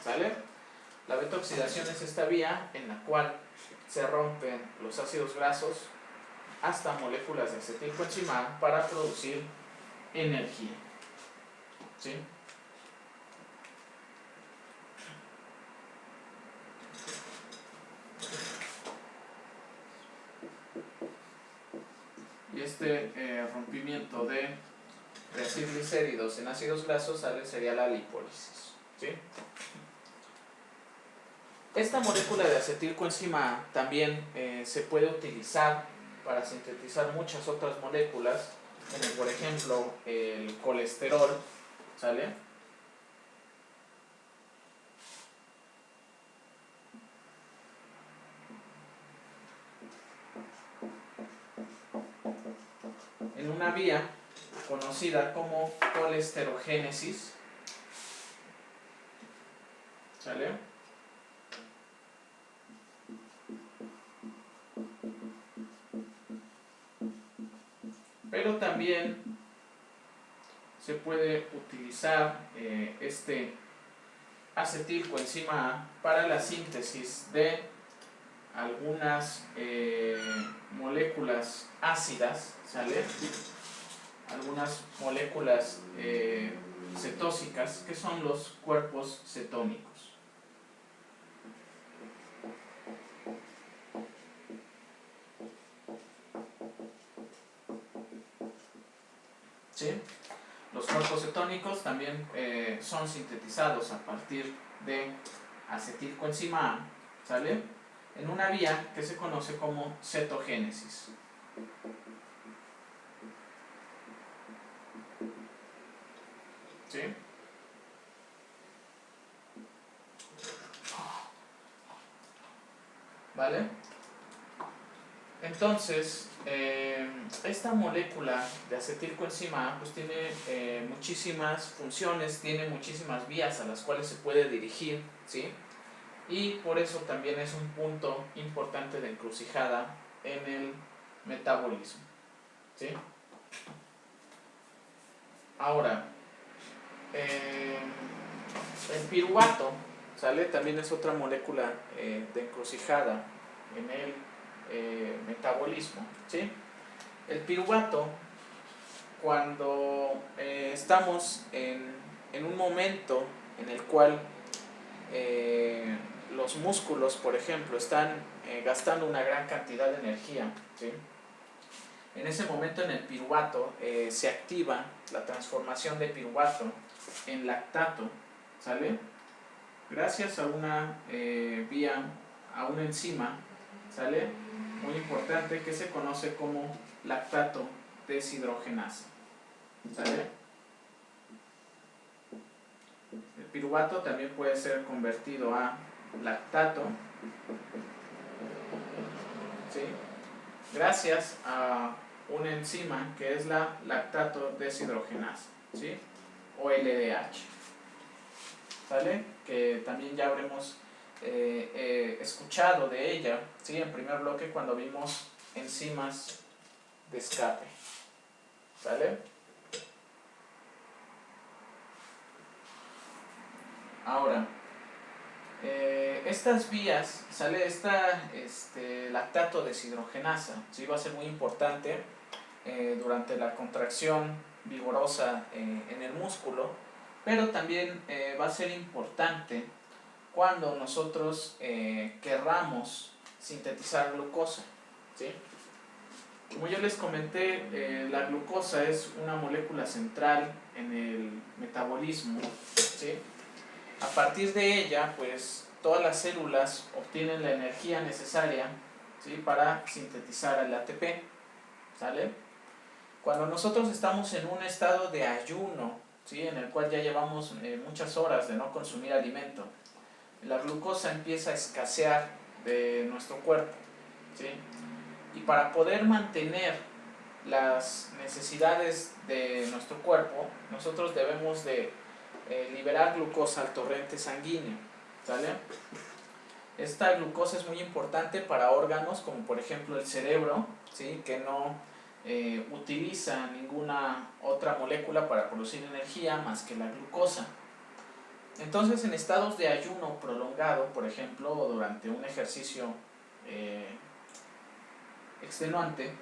Speaker 1: ¿sale? La beta oxidación es esta vía en la cual se rompen los ácidos grasos hasta moléculas de acetilcoenzima A para producir energía, ¿sí? Y este rompimiento de acilglicéridos en ácidos grasos sería la lipólisis, ¿sí? Esta molécula de acetilcoenzima A también se puede utilizar para sintetizar muchas otras moléculas, como por ejemplo el colesterol, ¿sale? En una vía conocida como colesterogénesis, ¿sale? Pero también se puede utilizar este acetilcoenzima A para la síntesis de algunas moléculas ácidas, ¿sale? Algunas moléculas cetósicas, que son los cuerpos cetónicos. ¿Sí? Los cuerpos cetónicos también son sintetizados a partir de acetilcoenzima A, ¿sale?, en una vía que se conoce como cetogénesis. ¿Sí? ¿Vale? Entonces, esta molécula de acetilcoenzima A pues tiene muchísimas funciones, tiene muchísimas vías a las cuales se puede dirigir, ¿sí? Y por eso también es un punto importante de encrucijada en el metabolismo, ¿sí? Ahora, el piruvato, ¿sale?, también es otra molécula de encrucijada en el metabolismo, ¿sí? El piruvato, cuando estamos en un momento en el cual los músculos, por ejemplo, están gastando una gran cantidad de energía, ¿sí?, en ese momento en el piruvato se activa la transformación de piruvato en lactato, ¿sale?, gracias a una vía, a una enzima, ¿sale?, muy importante, que se conoce como lactato deshidrogenasa, ¿sale? El piruvato también puede ser convertido a lactato, ¿sí?, gracias a una enzima que es la lactato deshidrogenasa, ¿sí?, o LDH, ¿sale?, que también ya habremos escuchado de ella, ¿sí?, en primer bloque cuando vimos enzimas de escape, ¿sale? Ahora, estas vías, ¿sale?, lactato deshidrogenasa, ¿sí?, va a ser muy importante durante la contracción vigorosa en el músculo, pero también va a ser importante cuando nosotros querramos sintetizar glucosa, ¿sí? Como yo les comenté, la glucosa es una molécula central en el metabolismo, ¿sí? A partir de ella, pues todas las células obtienen la energía necesaria, ¿sí? Para sintetizar el ATP, ¿sale? Cuando nosotros estamos en un estado de ayuno, ¿sí? En el cual ya llevamos muchas horas de no consumir alimento, la glucosa empieza a escasear de nuestro cuerpo, ¿sí? Y para poder mantener las necesidades de nuestro cuerpo, nosotros debemos de liberar glucosa al torrente sanguíneo, ¿sale? Esta glucosa es muy importante para órganos como por ejemplo el cerebro, ¿sí? Que no utiliza ninguna otra molécula para producir energía más que la glucosa. Entonces, en estados de ayuno prolongado, por ejemplo, o durante un ejercicio extenuante,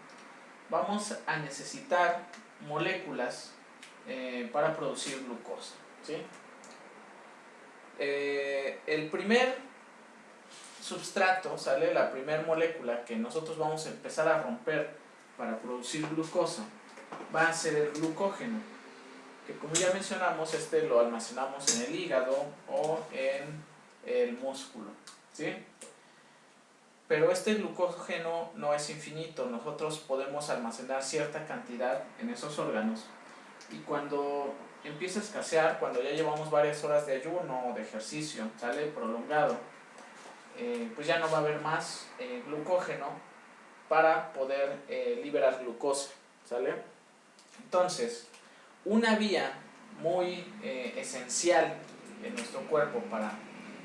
Speaker 1: vamos a necesitar moléculas para producir glucosa, ¿sí? El primer substrato, ¿sale? La primera molécula que nosotros vamos a empezar a romper para producir glucosa va a ser el glucógeno, que como ya mencionamos, este lo almacenamos en el hígado o en el músculo, ¿sí? Pero este glucógeno no es infinito, nosotros podemos almacenar cierta cantidad en esos órganos y cuando empieza a escasear, cuando ya llevamos varias horas de ayuno o de ejercicio, ¿sale? Prolongado, pues ya no va a haber más glucógeno para poder liberar glucosa, ¿sale? Entonces, una vía muy esencial en nuestro cuerpo para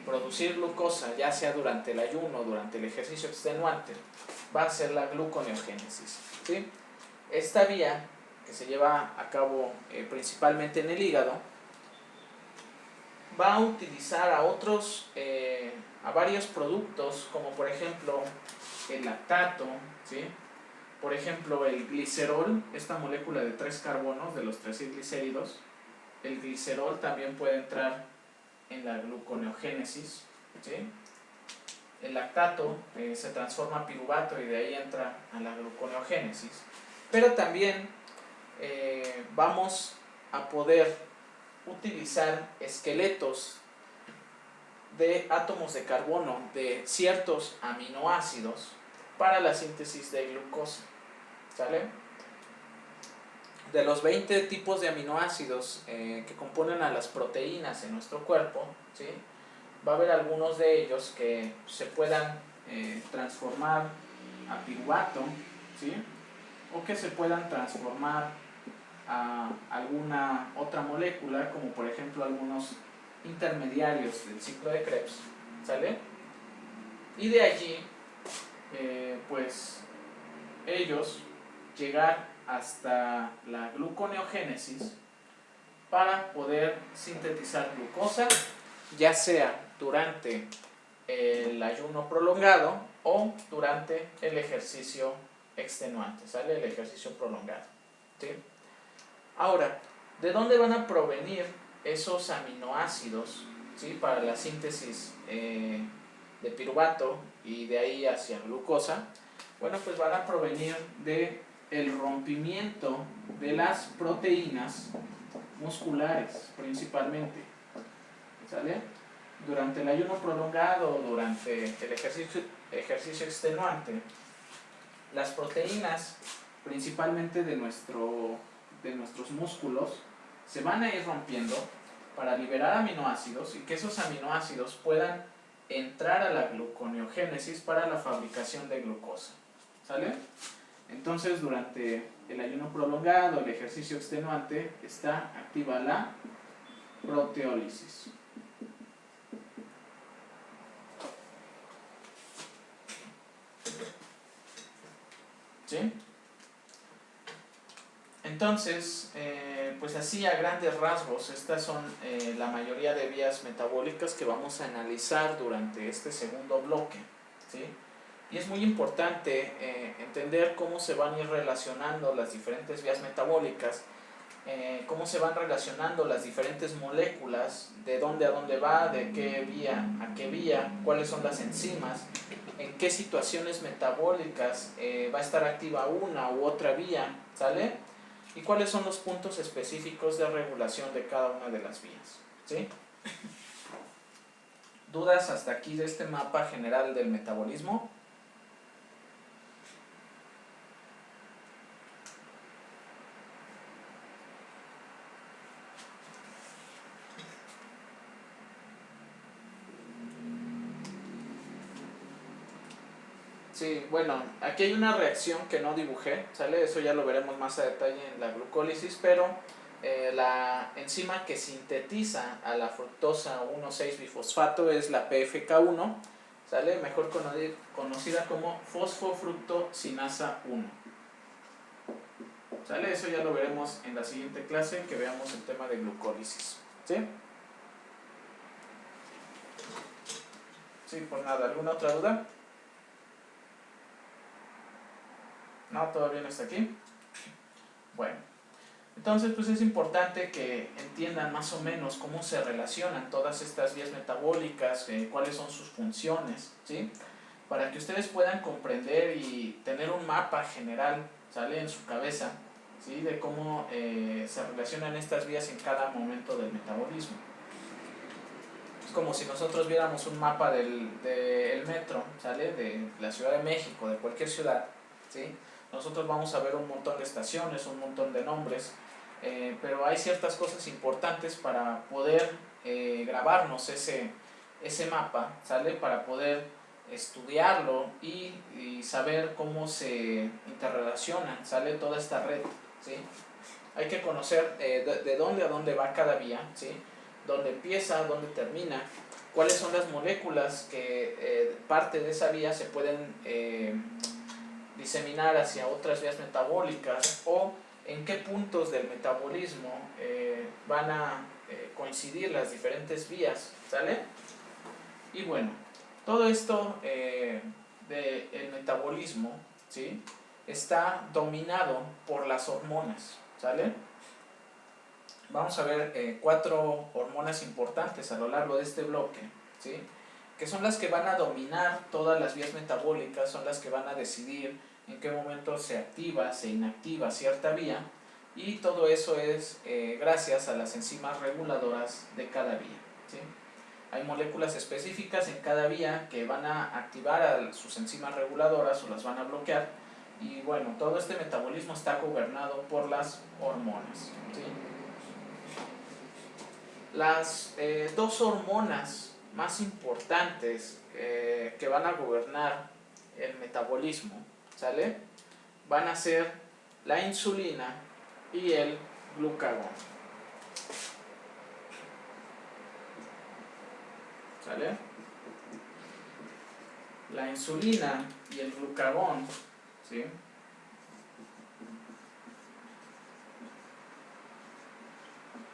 Speaker 1: producir glucosa, ya sea durante el ayuno o durante el ejercicio extenuante, va a ser la gluconeogénesis, ¿sí? Esta vía, que se lleva a cabo principalmente en el hígado, va a utilizar a varios productos, como por ejemplo el lactato, ¿sí? Por ejemplo el glicerol, esta molécula de 3 carbonos de los 3-glicéridos. El glicerol también puede entrar en la gluconeogénesis, ¿sí? El lactato se transforma a piruvato y de ahí entra a la gluconeogénesis. Pero también vamos a poder utilizar esqueletos de átomos de carbono de ciertos aminoácidos para la síntesis de glucosa, ¿sale? De los 20 tipos de aminoácidos que componen a las proteínas en nuestro cuerpo, ¿sí? Va a haber algunos de ellos que se puedan transformar a piruvato, ¿sí? O que se puedan transformar a alguna otra molécula, como por ejemplo algunos intermediarios del ciclo de Krebs, ¿sale? Y de allí, pues ellos llegar hasta la gluconeogénesis para poder sintetizar glucosa, ya sea durante el ayuno prolongado o durante el ejercicio extenuante, ¿sale? El ejercicio prolongado, ¿sí? Ahora, ¿de dónde van a provenir esos aminoácidos, ¿sí? Para la síntesis de piruvato y de ahí hacia glucosa? Bueno, pues van a provenir de el rompimiento de las proteínas musculares principalmente, ¿sale? Durante el ayuno prolongado o durante el ejercicio extenuante, las proteínas principalmente de nuestros músculos se van a ir rompiendo para liberar aminoácidos y que esos aminoácidos puedan entrar a la gluconeogénesis para la fabricación de glucosa, ¿sale? Entonces, durante el ayuno prolongado, el ejercicio extenuante, está activa la proteólisis. ¿Sí? Entonces, pues así a grandes rasgos, estas son la mayoría de vías metabólicas que vamos a analizar durante este segundo bloque, ¿sí? Y es muy importante entender cómo se van a ir relacionando las diferentes vías metabólicas, cómo se van relacionando las diferentes moléculas, de dónde a dónde va, de qué vía a qué vía, cuáles son las enzimas, en qué situaciones metabólicas va a estar activa una u otra vía, ¿sale? y cuáles son los puntos específicos de regulación de cada una de las vías, ¿sí? ¿Dudas hasta aquí de este mapa general del metabolismo? Sí, bueno, aquí hay una reacción que no dibujé, ¿sale? Eso ya lo veremos más a detalle en la glucólisis, pero la enzima que sintetiza a la fructosa 1,6-bifosfato es la PFK1, ¿sale? Mejor conocida como fosfofructosinasa 1. ¿Sale? Eso ya lo veremos en la siguiente clase, que veamos el tema de glucólisis, ¿sí? Sí, pues nada, ¿alguna otra duda? No, todavía no está aquí. Bueno, entonces pues es importante que entiendan más o menos cómo se relacionan todas estas vías metabólicas, cuáles son sus funciones, ¿sí? Para que ustedes puedan comprender y tener un mapa general, ¿sale? En su cabeza, ¿sí? De cómo se relacionan estas vías en cada momento del metabolismo. Es como si nosotros viéramos un mapa del metro, ¿sale? De la Ciudad de México, de cualquier ciudad, ¿sí? Nosotros vamos a ver un montón de estaciones, un montón de nombres, pero hay ciertas cosas importantes para poder grabarnos ese mapa, ¿sale? Para poder estudiarlo y saber cómo se interrelaciona, ¿sale? Toda esta red, ¿sí? Hay que conocer de dónde a dónde va cada vía, ¿sí? Dónde empieza, dónde termina, cuáles son las moléculas que parte de esa vía se pueden diseminar hacia otras vías metabólicas, o en qué puntos del metabolismo van a coincidir las diferentes vías, ¿sale? Y bueno, todo esto del metabolismo, ¿sí? Está dominado por las hormonas, ¿sale? Vamos a ver 4 hormonas importantes a lo largo de este bloque, ¿sí? Que son las que van a dominar todas las vías metabólicas, son las que van a decidir en qué momento se activa, se inactiva cierta vía, y todo eso es gracias a las enzimas reguladoras de cada vía, ¿sí? Hay moléculas específicas en cada vía que van a activar a sus enzimas reguladoras o las van a bloquear, y bueno, todo este metabolismo está gobernado por las hormonas, ¿sí? Las 2 hormonas más importantes que van a gobernar el metabolismo, ¿sale? Van a ser la insulina y el glucagón, ¿sale? La insulina y el glucagón, ¿sí?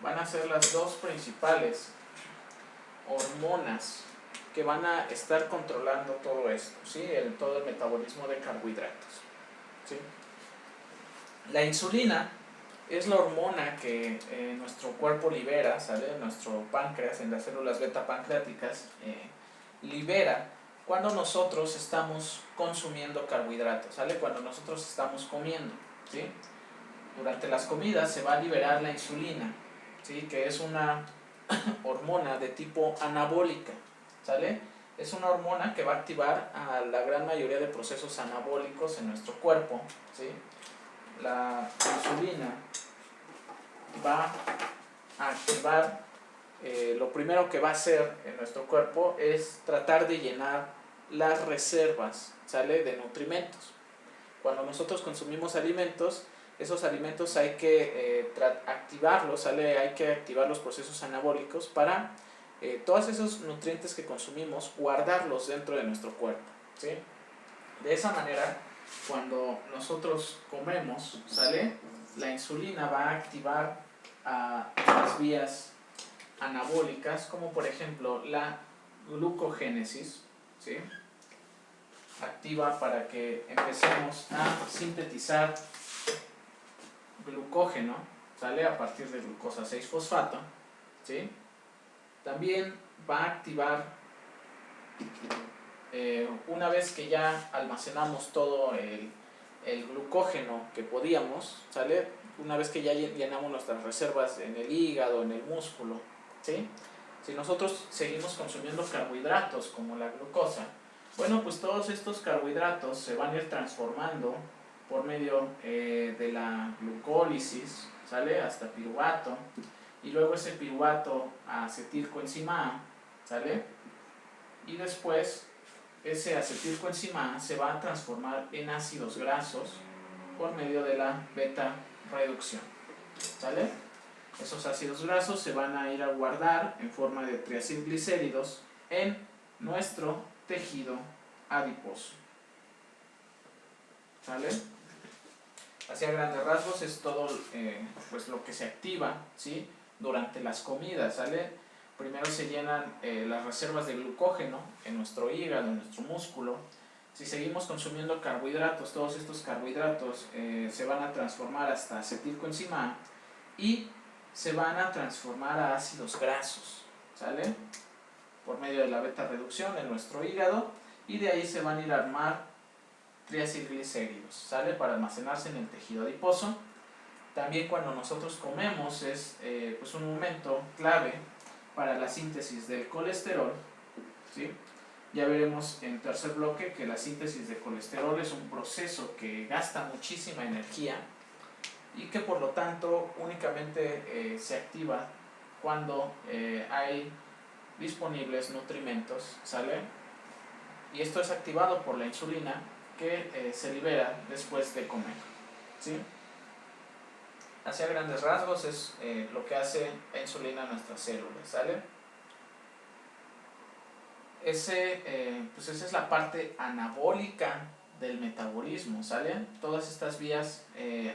Speaker 1: Van a ser las 2 principales hormonas que van a estar controlando todo esto, ¿sí? Todo el metabolismo de carbohidratos, ¿sí? La insulina es la hormona que nuestro cuerpo libera, ¿sale? Nuestro páncreas, en las células beta pancreáticas, libera cuando nosotros estamos consumiendo carbohidratos, ¿sale? Cuando nosotros estamos comiendo, ¿sí? Durante las comidas se va a liberar la insulina, ¿sí? Que es una hormona de tipo anabólica, ¿sale? Es una hormona que va a activar a la gran mayoría de procesos anabólicos en nuestro cuerpo, ¿sí? La insulina va a activar, lo primero que va a hacer en nuestro cuerpo es tratar de llenar las reservas, ¿sale? De nutrimentos. Cuando nosotros consumimos alimentos, esos alimentos hay que activarlos, ¿sale? Hay que activar los procesos anabólicos para todos esos nutrientes que consumimos, guardarlos dentro de nuestro cuerpo, ¿sí? De esa manera, cuando nosotros comemos, ¿sale? La insulina va a activar las vías anabólicas, como por ejemplo la glucogénesis, ¿sí? Activa para que empecemos a sintetizar glucógeno, ¿sale? A partir de glucosa 6-fosfato, ¿sí? También va a activar, una vez que ya almacenamos todo el glucógeno que podíamos, ¿sale? Una vez que ya llenamos nuestras reservas en el hígado, en el músculo, ¿sí? Si nosotros seguimos consumiendo carbohidratos como la glucosa, bueno, pues todos estos carbohidratos se van a ir transformando por medio de la glucólisis, ¿sale? Hasta piruvato, y luego ese piruvato a acetilcoenzima A, ¿sale? Y después ese acetilcoenzima A se va a transformar en ácidos grasos por medio de la beta reducción, ¿sale? Esos ácidos grasos se van a ir a guardar en forma de triacilglicéridos en nuestro tejido adiposo, ¿sale? Así a grandes rasgos es todo pues lo que se activa, ¿sí? Durante las comidas, ¿sale? Primero se llenan las reservas de glucógeno en nuestro hígado, en nuestro músculo. Si seguimos consumiendo carbohidratos, todos estos carbohidratos se van a transformar hasta acetilcoenzima A y se van a transformar a ácidos grasos, ¿sale? Por medio de la beta reducción en nuestro hígado, y de ahí se van a ir a armar triacilglicéridos, ¿sale? Para almacenarse en el tejido adiposo. También cuando nosotros comemos es pues un momento clave para la síntesis del colesterol, ¿sí? Ya veremos en tercer bloque que la síntesis de colesterol es un proceso que gasta muchísima energía y que por lo tanto únicamente se activa cuando hay disponibles nutrimentos, ¿sale? Y esto es activado por la insulina que se libera después de comer, ¿sí? Así a grandes rasgos es lo que hace la insulina en nuestras células, ¿sale? Pues esa es la parte anabólica del metabolismo, ¿sale? Todas estas vías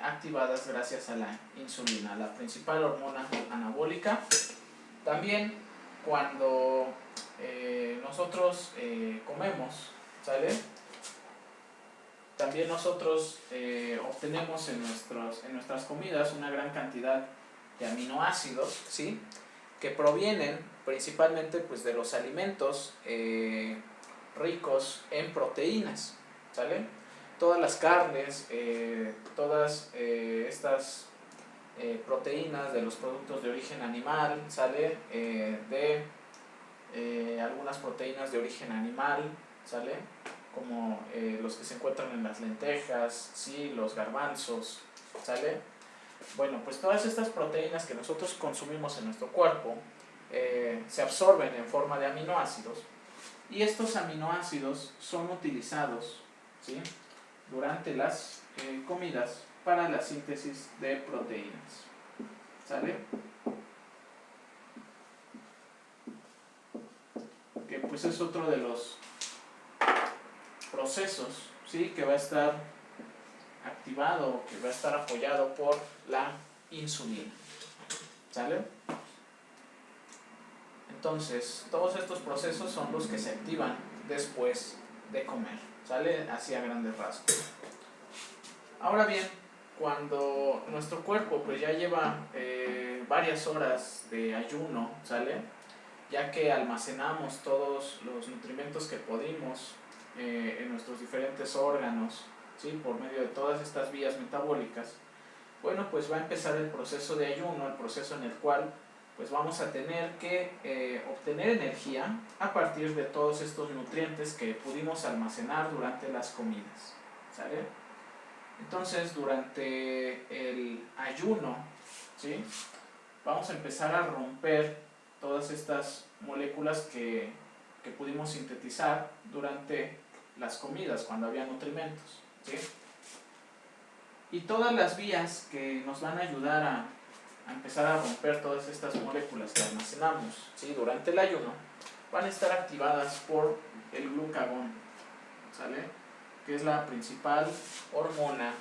Speaker 1: activadas gracias a la insulina, la principal hormona anabólica. También cuando nosotros comemos, ¿sale? También nosotros obtenemos en nuestras comidas una gran cantidad de aminoácidos, ¿sí? Que provienen principalmente pues, de los alimentos ricos en proteínas, ¿sale? Todas las carnes, todas estas proteínas de los productos de origen animal, ¿sale? De algunas proteínas de origen animal, ¿sale? Como los que se encuentran en las lentejas, ¿sí? Los garbanzos, ¿sale? Bueno, pues todas estas proteínas que nosotros consumimos en nuestro cuerpo se absorben en forma de aminoácidos, y estos aminoácidos son utilizados, ¿sí? Durante las comidas para la síntesis de proteínas, ¿sale? Que pues es otro de los procesos, ¿sí? Que va a estar activado, que va a estar apoyado por la insulina, ¿sale? Entonces, todos estos procesos son los que se activan después de comer, ¿sale? Así a grandes rasgos. Ahora bien, cuando nuestro cuerpo pues ya lleva varias horas de ayuno, ¿sale? Ya que almacenamos todos los nutrimentos que pudimos en nuestros diferentes órganos, ¿sí? Por medio de todas estas vías metabólicas, bueno, pues va a empezar el proceso de ayuno, el proceso en el cual pues vamos a tener que obtener energía a partir de todos estos nutrientes que pudimos almacenar durante las comidas, ¿sale? Entonces, durante el ayuno, ¿sí? Vamos a empezar a romper todas estas moléculas que pudimos sintetizar durante las comidas, cuando había nutrimentos, ¿sí? Y todas las vías que nos van a ayudar a empezar a romper todas estas moléculas que almacenamos, ¿sí? Durante el ayuno, van a estar activadas por el glucagón, ¿sale? Que es la principal hormona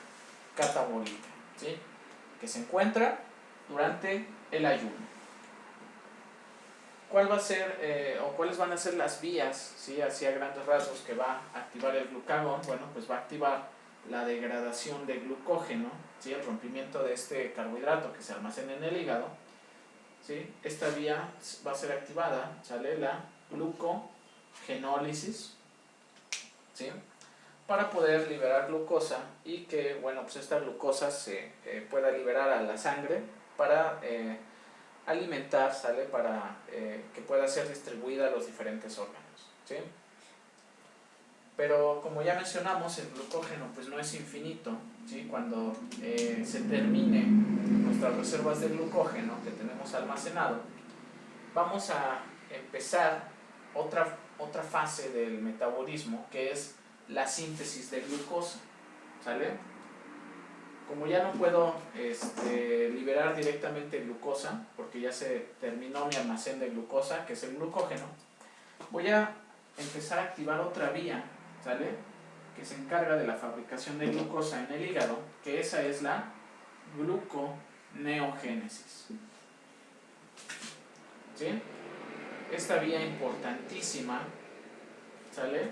Speaker 1: catabólica, ¿sí? Que se encuentra durante el ayuno. ¿Cuál va a ser, o cuáles van a ser las vías, ¿sí? Así a grandes rasgos, que va a activar el glucagón? Bueno, pues va a activar la degradación de glucógeno, ¿sí? El rompimiento de este carbohidrato que se almacena en el hígado, ¿sí? Esta vía va a ser activada, ¿sale? La glucogenólisis, ¿sí? para poder liberar glucosa y que, bueno, pues esta glucosa se pueda liberar a la sangre para alimentar, ¿sale? Para que pueda ser distribuida a los diferentes órganos, ¿sí? Pero como ya mencionamos, el glucógeno pues no es infinito, ¿sí? Cuando se terminen nuestras reservas de glucógeno que tenemos almacenado, vamos a empezar otra fase del metabolismo, que es la síntesis de glucosa, ¿sale? Como ya no puedo liberar directamente glucosa, porque ya se terminó mi almacén de glucosa, que es el glucógeno, voy a empezar a activar otra vía, ¿sale? Que se encarga de la fabricación de glucosa en el hígado, que esa es la gluconeogénesis, ¿sí? Esta vía importantísima, ¿sale?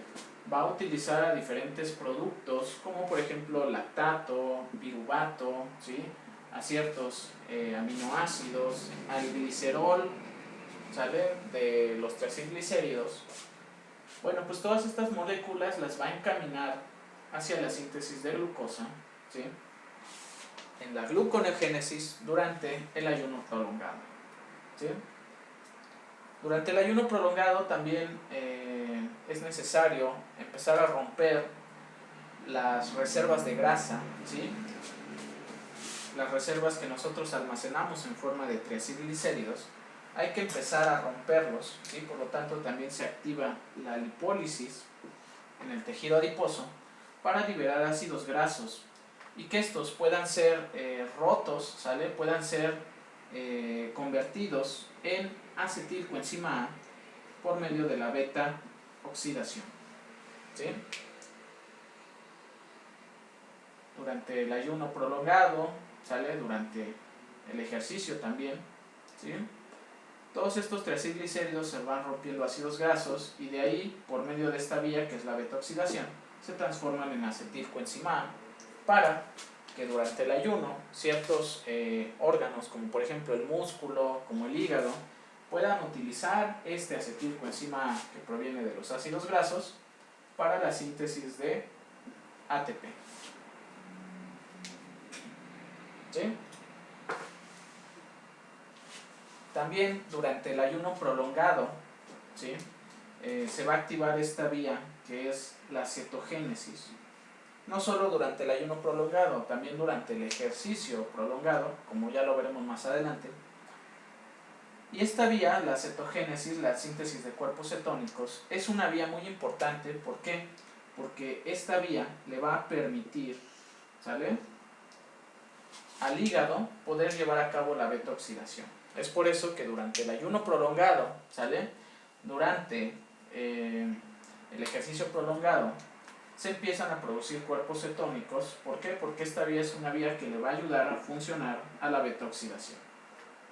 Speaker 1: Va a utilizar a diferentes productos, como por ejemplo lactato, piruvato, ¿sí? A ciertos aminoácidos, al glicerol, ¿sale? De los triacilglicéridos. Bueno, pues todas estas moléculas las va a encaminar hacia la síntesis de glucosa, ¿sí? En la gluconeogénesis durante el ayuno prolongado, ¿sí? Durante el ayuno prolongado también es necesario empezar a romper las reservas de grasa, ¿sí? Las reservas que nosotros almacenamos en forma de triacilglicéridos, hay que empezar a romperlos, ¿sí? Por lo tanto también se activa la lipólisis en el tejido adiposo para liberar ácidos grasos y que estos puedan ser rotos, ¿sale? Puedan ser convertidos en acetilcoenzima A por medio de la beta oxidación, ¿sí? Durante el ayuno prolongado, ¿sale? Durante el ejercicio también, ¿sí? Todos estos triacilglicéridos se van rompiendo ácidos grasos y de ahí, por medio de esta vía que es la beta oxidación, se transforman en acetilcoenzima A para que durante el ayuno ciertos órganos, como por ejemplo el músculo, como el hígado, puedan utilizar este acetilcoenzima A que proviene de los ácidos grasos para la síntesis de ATP, ¿sí? También durante el ayuno prolongado, ¿sí? Se va a activar esta vía que es la cetogénesis. No solo durante el ayuno prolongado, también durante el ejercicio prolongado, como ya lo veremos más adelante. Y esta vía, la cetogénesis, la síntesis de cuerpos cetónicos, es una vía muy importante. ¿Por qué? Porque esta vía le va a permitir, ¿sale?, al hígado poder llevar a cabo la beta oxidación. Es por eso que durante el ayuno prolongado, ¿sale?, durante el ejercicio prolongado, se empiezan a producir cuerpos cetónicos. ¿Por qué? Porque esta vía es una vía que le va a ayudar a funcionar a la beta oxidación,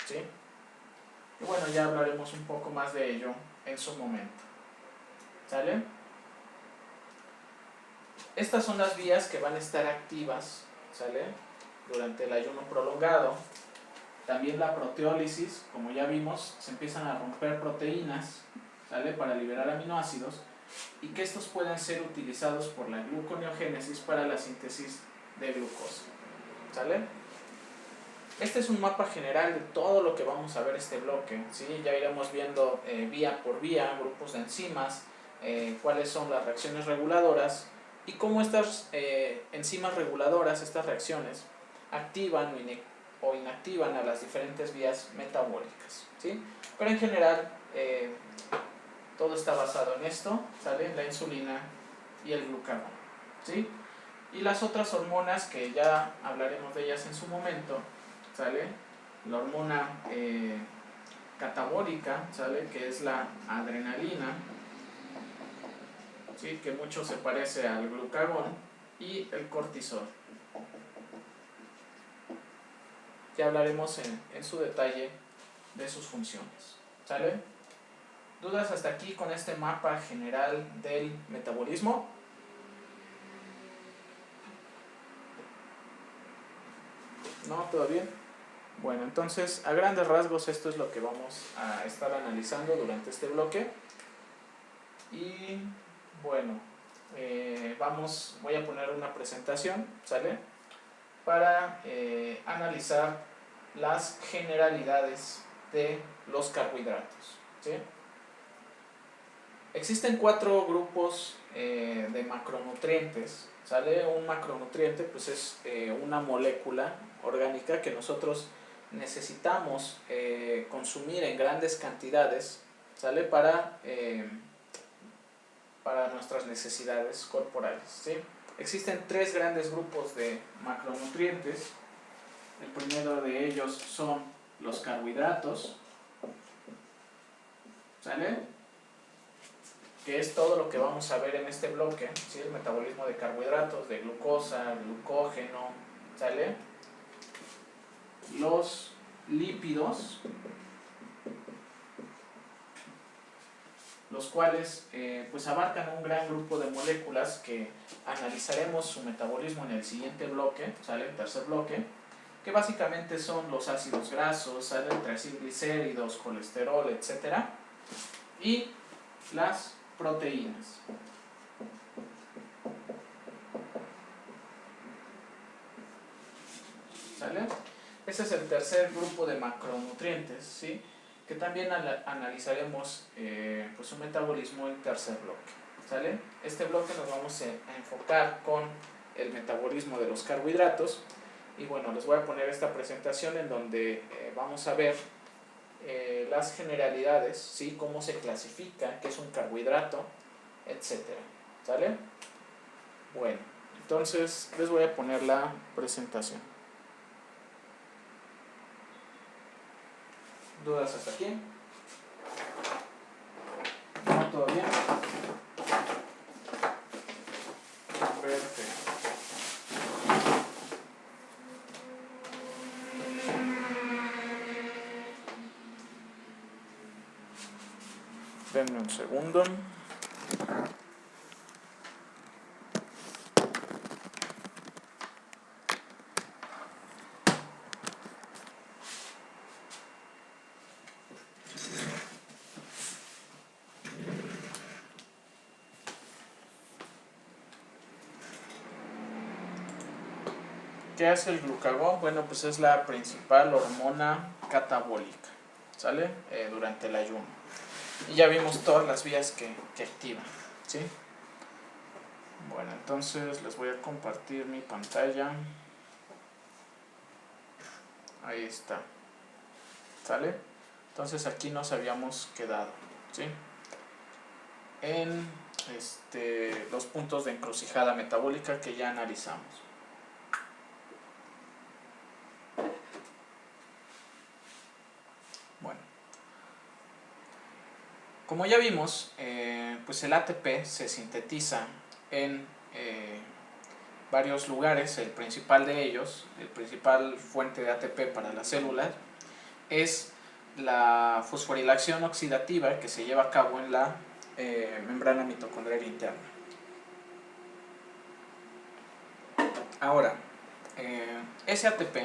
Speaker 1: ¿sí? Y bueno, ya hablaremos un poco más de ello en su momento, ¿sale? Estas son las vías que van a estar activas, ¿sale?, durante el ayuno prolongado. También la proteólisis, como ya vimos, se empiezan a romper proteínas, ¿sale?, para liberar aminoácidos y que estos pueden ser utilizados por la gluconeogénesis para la síntesis de glucosa, ¿sale? Este es un mapa general de todo lo que vamos a ver este bloque, ¿sí? Ya iremos viendo vía por vía, grupos de enzimas, cuáles son las reacciones reguladoras y cómo estas enzimas reguladoras, estas reacciones, activan o inactivan a las diferentes vías metabólicas, ¿sí? Pero en general todo está basado en esto, ¿sale?, la insulina y el glucagón, ¿sí? Y las otras hormonas que ya hablaremos de ellas en su momento, ¿sale? La hormona catabólica, ¿sale?, que es la adrenalina, ¿sí?, que mucho se parece al glucagón, y el cortisol. Ya hablaremos en su detalle de sus funciones, ¿sale? ¿Dudas hasta aquí con este mapa general del metabolismo? ¿No? ¿Todo bien? Bueno, entonces a grandes rasgos esto es lo que vamos a estar analizando durante este bloque. Y bueno, voy a poner una presentación, ¿sale? Para analizar las generalidades de los carbohidratos, ¿sí? Existen 4 grupos de macronutrientes, ¿sale? Un macronutriente pues es una molécula orgánica que nosotros necesitamos consumir en grandes cantidades, ¿sale? Para nuestras necesidades corporales, ¿sí? Existen 3 grandes grupos de macronutrientes. El primero de ellos son los carbohidratos, ¿sale? Que es todo lo que vamos a ver en este bloque, ¿sí? El metabolismo de carbohidratos, de glucosa, glucógeno, ¿sale? Los lípidos, los cuales pues abarcan un gran grupo de moléculas que analizaremos su metabolismo en el siguiente bloque, ¿sale? El tercer bloque, que básicamente son los ácidos grasos, ¿sale? Triglicéridos, colesterol, etc. Y las proteínas. ¿Sale? Ese es el tercer grupo de macronutrientes, ¿sí? Que también analizaremos pues su metabolismo en el tercer bloque, ¿sale? Este bloque nos vamos a enfocar con el metabolismo de los carbohidratos y bueno, les voy a poner esta presentación en donde vamos a ver las generalidades, ¿sí? Cómo se clasifica, qué es un carbohidrato, etcétera, ¿sale? Bueno, entonces les voy a poner la presentación. ¿Dudas hasta aquí? ¿No? ¿Todo bien? Perfecto. Denme un segundo. ¿Qué hace el glucagón? Bueno, pues es la principal hormona catabólica, ¿sale? Durante el ayuno. Y ya vimos todas las vías que activan, ¿sí? Bueno, entonces les voy a compartir mi pantalla. Ahí está, ¿sale? Entonces aquí nos habíamos quedado, ¿sí? En los puntos de encrucijada metabólica que ya analizamos. Bueno, como ya vimos, pues el ATP se sintetiza en varios lugares. El principal de ellos, el principal fuente de ATP para las células, es la fosforilación oxidativa que se lleva a cabo en la membrana mitocondrial interna. Ahora, ese ATP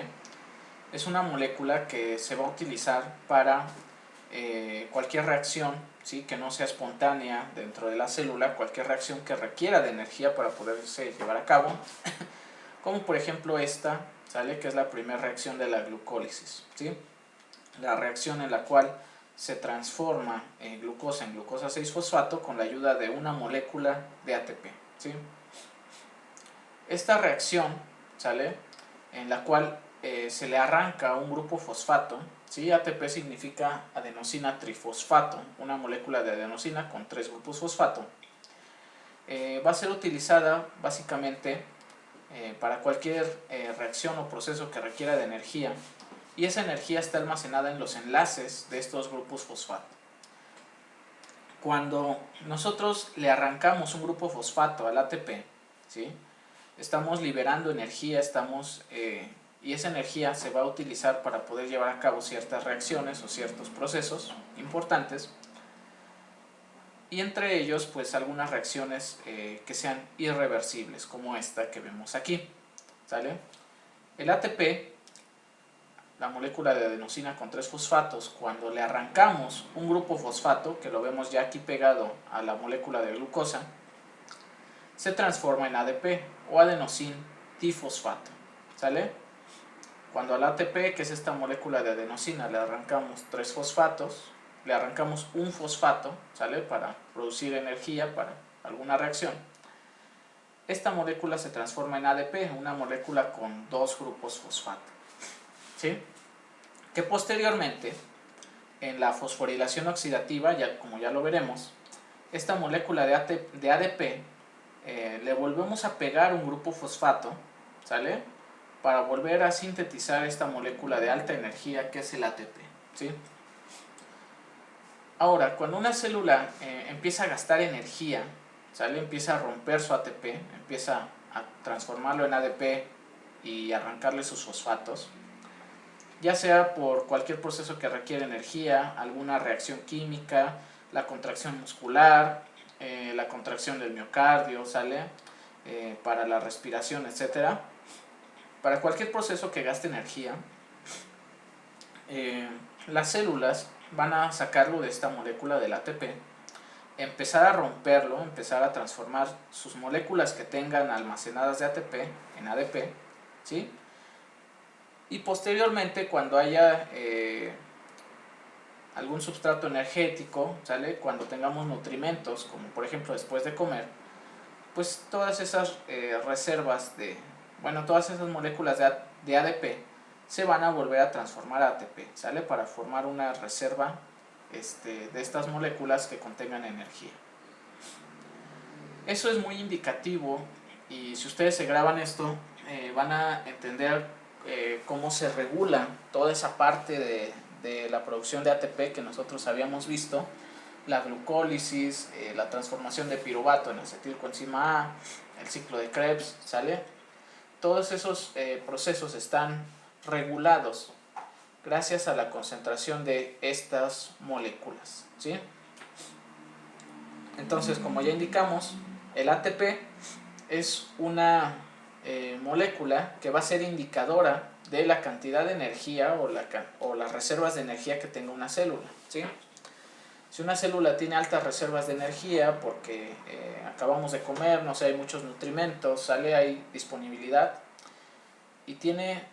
Speaker 1: es una molécula que se va a utilizar para cualquier reacción, ¿sí? Que no sea espontánea dentro de la célula, cualquier reacción que requiera de energía para poderse llevar a cabo, como por ejemplo esta, ¿sale? Que es la primera reacción de la glucólisis, ¿sí? La reacción en la cual se transforma glucosa en glucosa 6-fosfato con la ayuda de una molécula de ATP, ¿sí? Esta reacción, ¿sale? En la cual se le arranca un grupo fosfato, ¿sí? ATP significa adenosina trifosfato, una molécula de adenosina con 3 grupos fosfato. Va a ser utilizada básicamente para cualquier reacción o proceso que requiera de energía, y esa energía está almacenada en los enlaces de estos grupos fosfato. Cuando nosotros le arrancamos un grupo fosfato al ATP, ¿sí? Estamos liberando energía, y esa energía se va a utilizar para poder llevar a cabo ciertas reacciones o ciertos procesos importantes, y entre ellos pues algunas reacciones que sean irreversibles, como esta que vemos aquí, ¿sale? El ATP, la molécula de adenosina con 3 fosfatos, cuando le arrancamos un grupo fosfato, que lo vemos ya aquí pegado a la molécula de glucosa, se transforma en ADP o adenosín difosfato, ¿sale? Cuando al ATP, que es esta molécula de adenosina, le arrancamos 3 fosfatos, le arrancamos un fosfato, ¿sale? Para producir energía para alguna reacción. Esta molécula se transforma en ADP, una molécula con 2 grupos fosfato, ¿sí? Que posteriormente, en la fosforilación oxidativa, como ya lo veremos, esta molécula de ADP le volvemos a pegar un grupo fosfato, ¿sale? Para volver a sintetizar esta molécula de alta energía que es el ATP, ¿sí? Ahora, cuando una célula empieza a gastar energía, ¿sale? Empieza a romper su ATP, empieza a transformarlo en ADP y arrancarle sus fosfatos, ya sea por cualquier proceso que requiere energía, alguna reacción química, la contracción muscular, la contracción del miocardio, ¿sale? Para la respiración, etc. Para cualquier proceso que gaste energía, las células van a sacarlo de esta molécula del ATP, empezar a romperlo, empezar a transformar sus moléculas que tengan almacenadas de ATP en ADP, ¿sí? Y posteriormente, cuando haya algún substrato energético, ¿sale? Cuando tengamos nutrimentos, como por ejemplo después de comer, pues todas esas reservas todas esas moléculas de ADP se van a volver a transformar a ATP, ¿sale? Para formar una reserva de estas moléculas que contengan energía. Eso es muy indicativo, y si ustedes se graban esto, van a entender cómo se regula toda esa parte de la producción de ATP que nosotros habíamos visto, la glucólisis, la transformación de piruvato en acetilcoenzima A, el ciclo de Krebs, ¿sale? Todos esos procesos están regulados gracias a la concentración de estas moléculas, ¿sí? Entonces, como ya indicamos, el ATP es una molécula que va a ser indicadora de la cantidad de energía o las reservas de energía que tenga una célula, ¿sí? Si una célula tiene altas reservas de energía porque acabamos de comer, no sé, hay muchos nutrimentos, sale, hay disponibilidad y tiene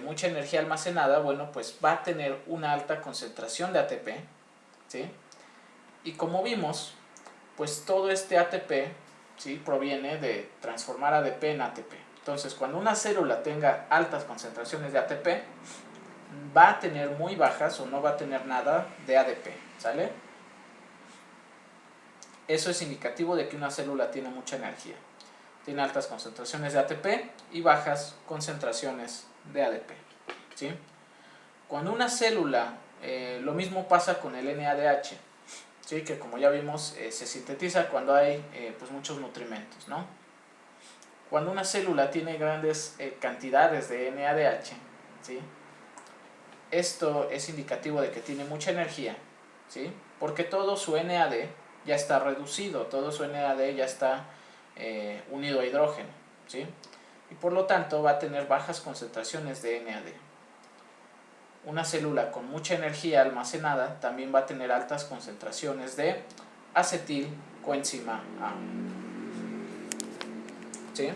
Speaker 1: mucha energía almacenada, bueno, pues va a tener una alta concentración de ATP, ¿sí? Y como vimos, pues todo este ATP, ¿sí?, proviene de transformar ADP en ATP. Entonces, cuando una célula tenga altas concentraciones de ATP, va a tener muy bajas o no va a tener nada de ADP, ¿sale? Eso es indicativo de que una célula tiene mucha energía. Tiene altas concentraciones de ATP y bajas concentraciones de ADP, ¿sí? Cuando una célula, lo mismo pasa con el NADH, ¿sí?, que como ya vimos se sintetiza cuando hay pues muchos nutrimentos, ¿no? Cuando una célula tiene grandes cantidades de NADH, ¿sí?, esto es indicativo de que tiene mucha energía, ¿sí?, porque todo su NAD ya está reducido, todo su NAD ya está unido a hidrógeno, ¿sí?, y por lo tanto va a tener bajas concentraciones de NAD. Una célula con mucha energía almacenada también va a tener altas concentraciones de acetilcoenzima A, ¿sí?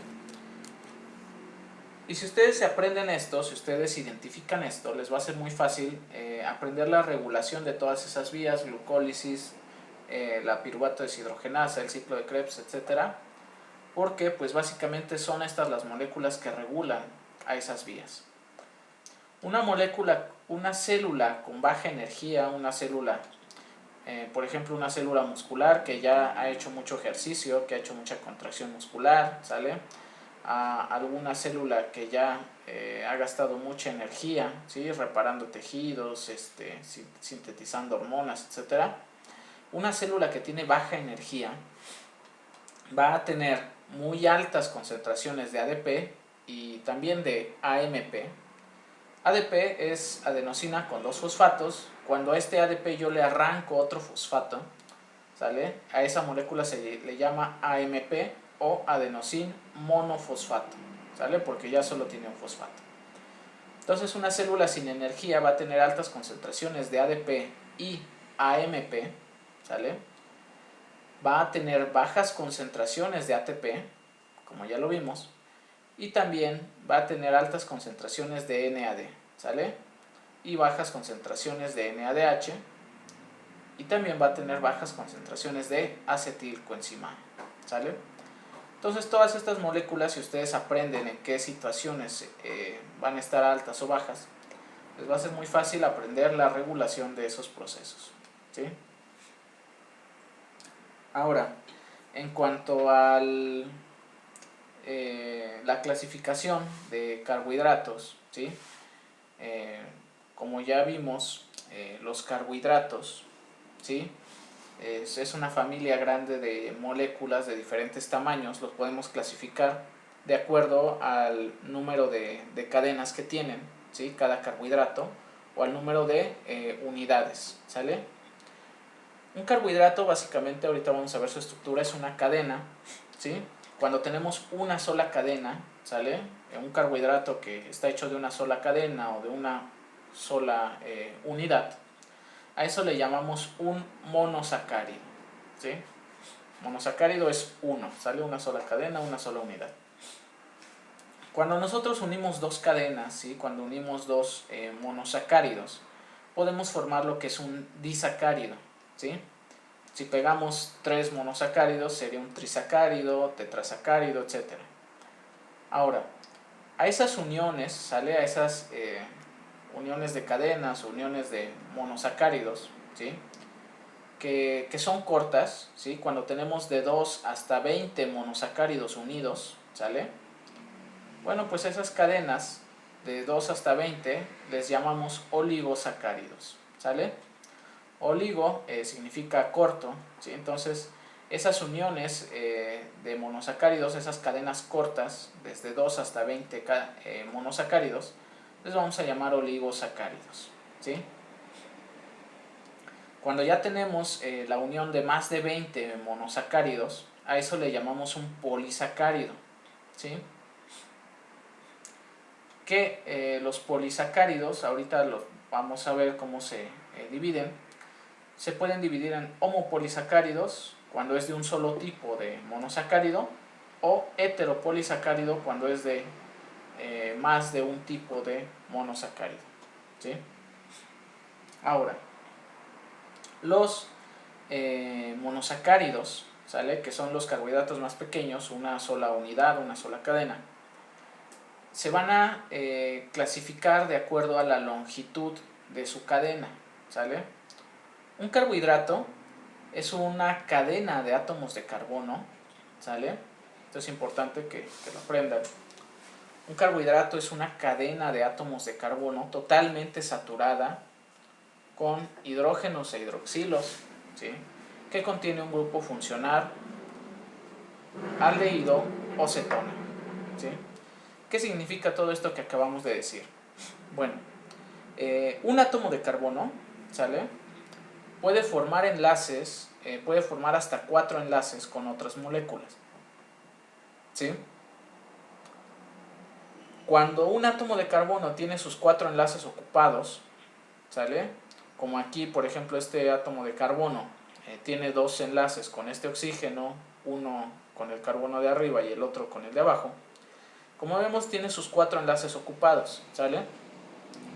Speaker 1: Y si ustedes se aprenden esto, si ustedes identifican esto, les va a ser muy fácil aprender la regulación de todas esas vías, glucólisis, la piruvato deshidrogenasa, el ciclo de Krebs, etc. Porque pues básicamente son estas las moléculas que regulan a esas vías. Una célula con baja energía, una célula, por ejemplo una célula muscular que ya ha hecho mucho ejercicio, que ha hecho mucha contracción muscular, ¿sale? Alguna célula que ya ha gastado mucha energía, ¿sí?, reparando tejidos, sintetizando hormonas, etc. Una célula que tiene baja energía va a tener muy altas concentraciones de ADP y también de AMP. ADP es adenosina con 2 fosfatos. Cuando a este ADP yo le arranco otro fosfato, ¿sale?, a esa molécula se le llama AMP o adenosin monofosfato, ¿sale?, porque ya solo tiene un fosfato. Entonces una célula sin energía va a tener altas concentraciones de ADP y AMP, ¿sale? va a tener bajas concentraciones de ATP, como ya lo vimos, y también va a tener altas concentraciones de NAD, ¿sale? Y bajas concentraciones de NADH, y también va a tener bajas concentraciones de acetilcoenzima, ¿sale? Entonces todas estas moléculas, si ustedes aprenden en qué situaciones van a estar altas o bajas, les va a ser muy fácil aprender la regulación de esos procesos, ¿sí? Ahora, en cuanto a la clasificación de carbohidratos, ¿sí? Como ya vimos, los carbohidratos, ¿sí? Es una familia grande de moléculas de diferentes tamaños, los podemos clasificar de acuerdo al número de cadenas que tienen, ¿sí? Cada carbohidrato, o al número de unidades, ¿sale? Un carbohidrato, básicamente, ahorita vamos a ver su estructura, es una cadena, ¿sí? Cuando tenemos una sola cadena, ¿sale? Un carbohidrato que está hecho de una sola cadena o de una sola unidad, a eso le llamamos un monosacárido, ¿sí? Monosacárido es uno, sale una sola cadena, una sola unidad. Cuando nosotros unimos dos cadenas, ¿sí? Cuando unimos dos monosacáridos, podemos formar lo que es un disacárido, ¿sí? Si pegamos 3 monosacáridos sería un trisacárido, tetrasacárido, etc. Ahora, a esas uniones, ¿sale? A esas uniones de cadenas, uniones de monosacáridos, ¿sí? Que son cortas, ¿sí? Cuando tenemos de 2 hasta 20 monosacáridos unidos, ¿sale? Bueno, pues esas cadenas de 2 hasta 20 les llamamos oligosacáridos, ¿sale? Oligo significa corto, ¿sí? Entonces esas uniones de monosacáridos, esas cadenas cortas, desde 2 hasta 20 monosacáridos, les vamos a llamar oligosacáridos, ¿sí? Cuando ya tenemos la unión de más de 20 monosacáridos, a eso le llamamos un polisacárido, ¿sí? Que los polisacáridos, ahorita vamos a ver cómo se dividen. Se pueden dividir en homopolisacáridos, cuando es de un solo tipo de monosacárido, o heteropolisacárido, cuando es de más de un tipo de monosacárido, ¿sí? Ahora, los monosacáridos, ¿sale? Que son los carbohidratos más pequeños, una sola unidad, una sola cadena, se van a clasificar de acuerdo a la longitud de su cadena, ¿sale? Un carbohidrato es una cadena de átomos de carbono, ¿sale? Esto es importante que lo aprendan. Un carbohidrato es una cadena de átomos de carbono totalmente saturada con hidrógenos e hidroxilos, ¿sí? Que contiene un grupo funcional, aldehído o cetona, ¿sí? ¿Qué significa todo esto que acabamos de decir? Bueno, un átomo de carbono, ¿sale? Puede formar enlaces, puede formar hasta 4 enlaces con otras moléculas, ¿sí? Cuando un átomo de carbono tiene sus 4 enlaces ocupados, ¿sale? Como aquí, por ejemplo, este átomo de carbono tiene 2 enlaces con este oxígeno, uno con el carbono de arriba y el otro con el de abajo. Como vemos, tiene sus 4 enlaces ocupados, ¿sale?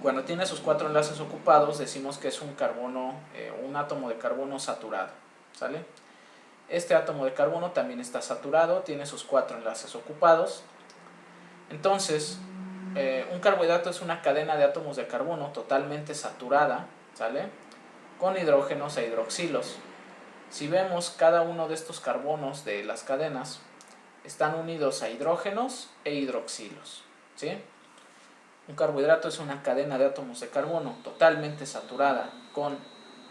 Speaker 1: Cuando tiene sus 4 enlaces ocupados, decimos que es un átomo de carbono saturado, ¿sale? Este átomo de carbono también está saturado, tiene sus 4 enlaces ocupados. Entonces, un carbohidrato es una cadena de átomos de carbono totalmente saturada, ¿sale? Con hidrógenos e hidroxilos. Si vemos, cada uno de estos carbonos de las cadenas están unidos a hidrógenos e hidroxilos, ¿sí? Un carbohidrato es una cadena de átomos de carbono totalmente saturada con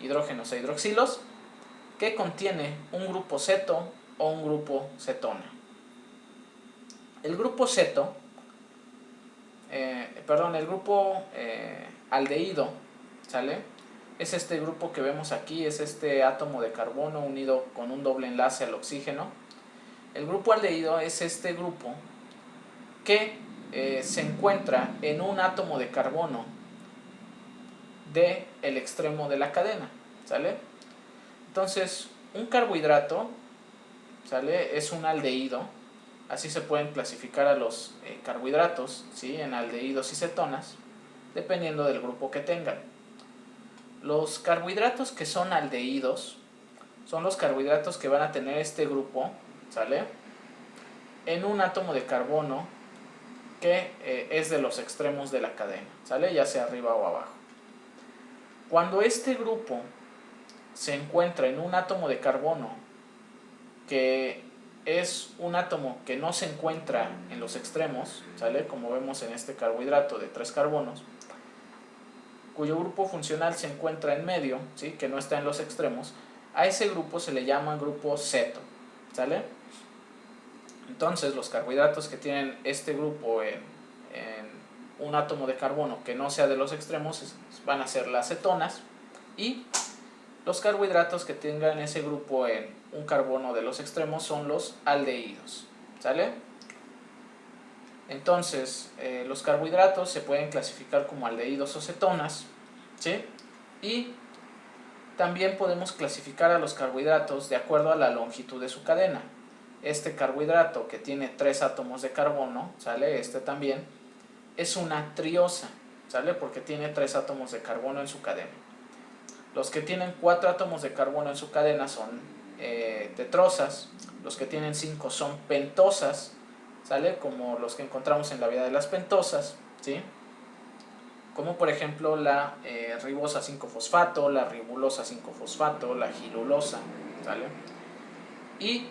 Speaker 1: hidrógenos e hidroxilos que contiene un grupo ceto o un grupo cetona. El grupo ceto, el grupo aldehído, ¿sale? Es este grupo que vemos aquí, es este átomo de carbono unido con un doble enlace al oxígeno. El grupo aldehído es este grupo que se encuentra en un átomo de carbono del extremo de la cadena, ¿sale? Entonces, Un carbohidrato, ¿sale?, es un aldehído. Así se pueden clasificar a los carbohidratos, ¿sí?, en aldehídos y cetonas, dependiendo del grupo que tengan. Los carbohidratos que son aldehídos son los carbohidratos que van a tener este grupo, ¿sale?, en un átomo de carbono que es de los extremos de la cadena, ¿sale?, ya sea arriba o abajo. Cuando este grupo se encuentra en un átomo de carbono que es un átomo que no se encuentra en los extremos, ¿sale?, como vemos en este carbohidrato de 3 carbonos, cuyo grupo funcional se encuentra en medio, ¿sí?, que no está en los extremos, a ese grupo se le llama grupo ceto, ¿sale? Entonces los carbohidratos que tienen este grupo en un átomo de carbono que no sea de los extremos van a ser las cetonas, y los carbohidratos que tengan ese grupo en un carbono de los extremos son los aldehídos, ¿sale? Entonces, los carbohidratos se pueden clasificar como aldehídos o cetonas, ¿sí? Y también podemos clasificar a los carbohidratos de acuerdo a la longitud de su cadena. Este carbohidrato que tiene 3 átomos de carbono, ¿sale?, este también, es una triosa, ¿sale?, porque tiene 3 átomos de carbono en su cadena. Los que tienen 4 átomos de carbono en su cadena son tetrosas, los que tienen 5 son pentosas, ¿sale?, como los que encontramos en la vida de las pentosas, ¿sí?, como por ejemplo la ribosa 5-fosfato, la ribulosa 5-fosfato, la gilulosa, ¿sale? Y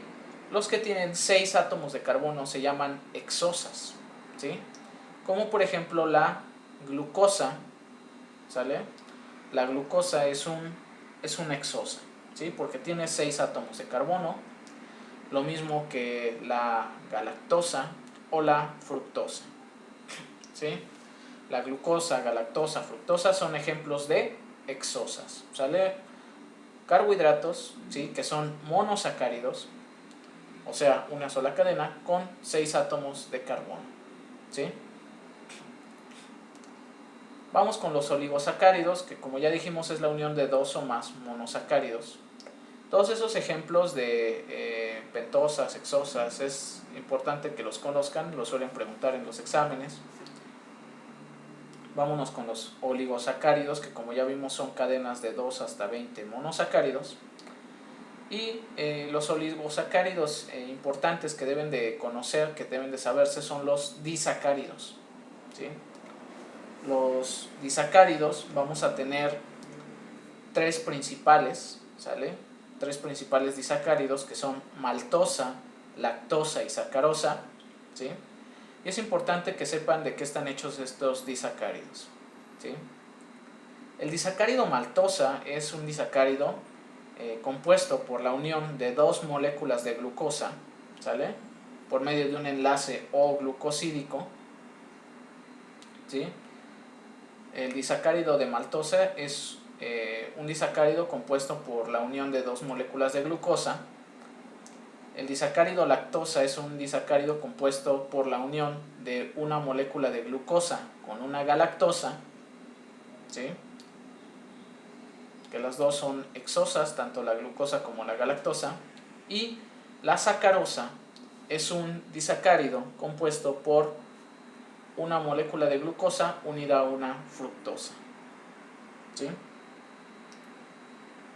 Speaker 1: los que tienen 6 átomos de carbono se llaman hexosas, ¿sí?, como por ejemplo la glucosa, ¿sale? La glucosa es una hexosa, ¿sí?, porque tiene 6 átomos de carbono, lo mismo que la galactosa o la fructosa, ¿sí? La glucosa, galactosa, fructosa son ejemplos de hexosas, ¿sale? Carbohidratos, ¿sí?, que son monosacáridos, o sea, una sola cadena con 6 átomos de carbono, ¿sí? Vamos con los oligosacáridos, que como ya dijimos es la unión de 2 o más monosacáridos. Todos esos ejemplos de pentosas, hexosas, es importante que los conozcan, los suelen preguntar en los exámenes. Vámonos con los oligosacáridos, que como ya vimos son cadenas de 2 hasta 20 monosacáridos. Y los oligosacáridos importantes que deben de conocer, que deben de saberse, son los disacáridos, ¿sí? Los disacáridos vamos a tener 3 principales, ¿sale? 3 principales disacáridos, que son maltosa, lactosa y sacarosa, ¿sí? Y es importante que sepan de qué están hechos estos disacáridos, ¿sí? El disacárido maltosa es un disacárido compuesto por la unión de 2 moléculas de glucosa, ¿sale?, por medio de un enlace O-glucosídico, ¿sí? El disacárido de maltosa es un disacárido compuesto por la unión de 2 moléculas de glucosa. El disacárido lactosa es un disacárido compuesto por la unión de una molécula de glucosa con una galactosa, ¿sí?, que las dos son hexosas, tanto la glucosa como la galactosa. Y la sacarosa es un disacárido compuesto por una molécula de glucosa unida a una fructosa, ¿sí?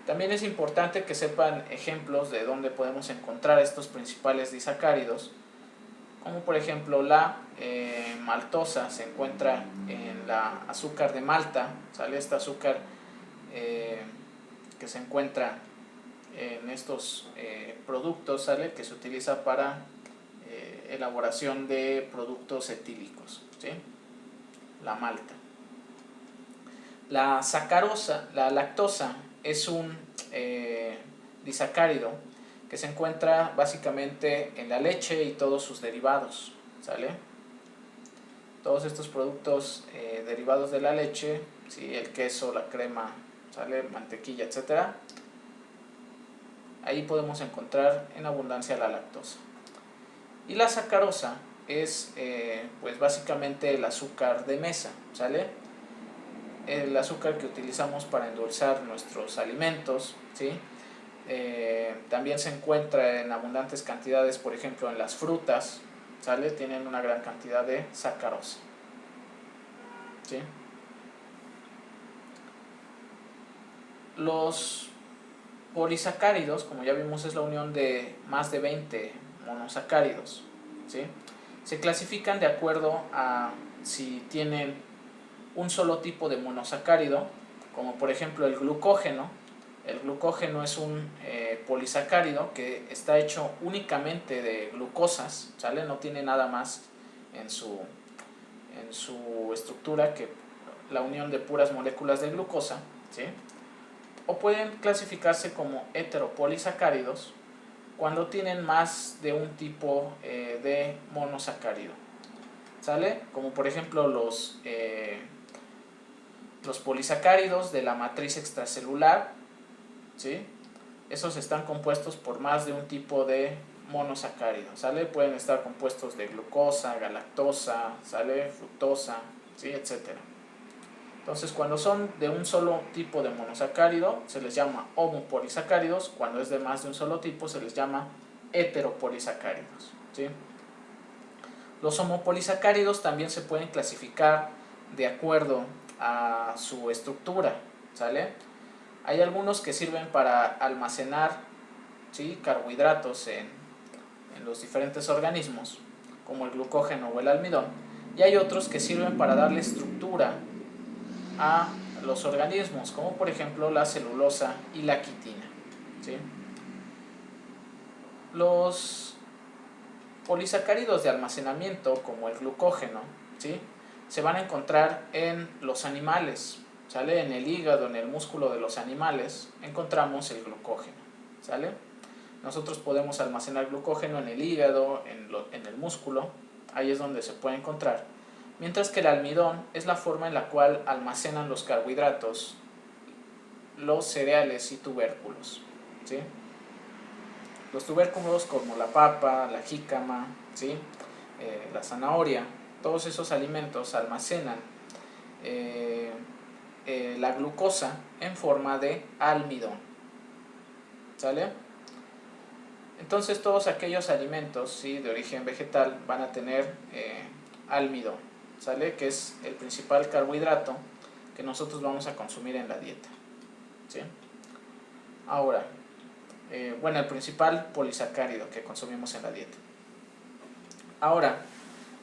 Speaker 1: También es importante que sepan ejemplos de dónde podemos encontrar estos principales disacáridos, como por ejemplo la maltosa se encuentra en la azúcar de Malta, ¿sale? Este azúcar que se encuentra en estos productos, ¿sale?, que se utiliza para elaboración de productos etílicos, ¿sí?, la malta. La sacarosa, la lactosa, es un disacárido que se encuentra básicamente en la leche y todos sus derivados, ¿sale? Todos estos productos derivados de la leche, ¿sí?, el queso, la crema, ¿sale?, mantequilla, etcétera, ahí podemos encontrar en abundancia la lactosa. Y la sacarosa es pues básicamente el azúcar de mesa, ¿sale?, el azúcar que utilizamos para endulzar nuestros alimentos, ¿sí?, también se encuentra en abundantes cantidades, por ejemplo, en las frutas, ¿sale? Tienen una gran cantidad de sacarosa, ¿sí? Los polisacáridos, como ya vimos, es la unión de más de 20 monosacáridos, ¿sí? Se clasifican de acuerdo a si tienen un solo tipo de monosacárido, como por ejemplo el glucógeno. El glucógeno es un polisacárido que está hecho únicamente de glucosas, ¿sale? No tiene nada más en su estructura que la unión de puras moléculas de glucosa, ¿sí? O pueden clasificarse como heteropolisacáridos cuando tienen más de un tipo de monosacárido, ¿sale? Como por ejemplo los polisacáridos de la matriz extracelular, ¿sí? Esos están compuestos por más de un tipo de monosacárido, ¿sale? Pueden estar compuestos de glucosa, galactosa, ¿sale? Fructosa, ¿sí? Etcétera. Entonces, cuando son de un solo tipo de monosacárido, se les llama homopolisacáridos. Cuando es de más de un solo tipo, se les llama heteropolisacáridos, ¿sí? Los homopolisacáridos también se pueden clasificar de acuerdo a su estructura, ¿sale? Hay algunos que sirven para almacenar, ¿sí?, carbohidratos en los diferentes organismos, como el glucógeno o el almidón, y hay otros que sirven para darle estructura a los organismos, como por ejemplo la celulosa y la quitina, ¿sí? Los polisacáridos de almacenamiento, como el glucógeno, ¿sí?, se van a encontrar en los animales, ¿sale? En el hígado, en el músculo de los animales, encontramos el glucógeno, ¿sale? Nosotros podemos almacenar glucógeno en el hígado, en el músculo, ahí es donde se puede encontrar. Mientras que el almidón es la forma en la cual almacenan los carbohidratos, los cereales y tubérculos, ¿sí? Los tubérculos como la papa, la jícama, ¿sí?, la zanahoria, todos esos alimentos almacenan la glucosa en forma de almidón, ¿sale? Entonces todos aquellos alimentos, ¿sí?, de origen vegetal van a tener almidón, ¿sale?, que es el principal carbohidrato que nosotros vamos a consumir en la dieta, ¿sí? Ahora, bueno, el principal polisacárido que consumimos en la dieta. Ahora,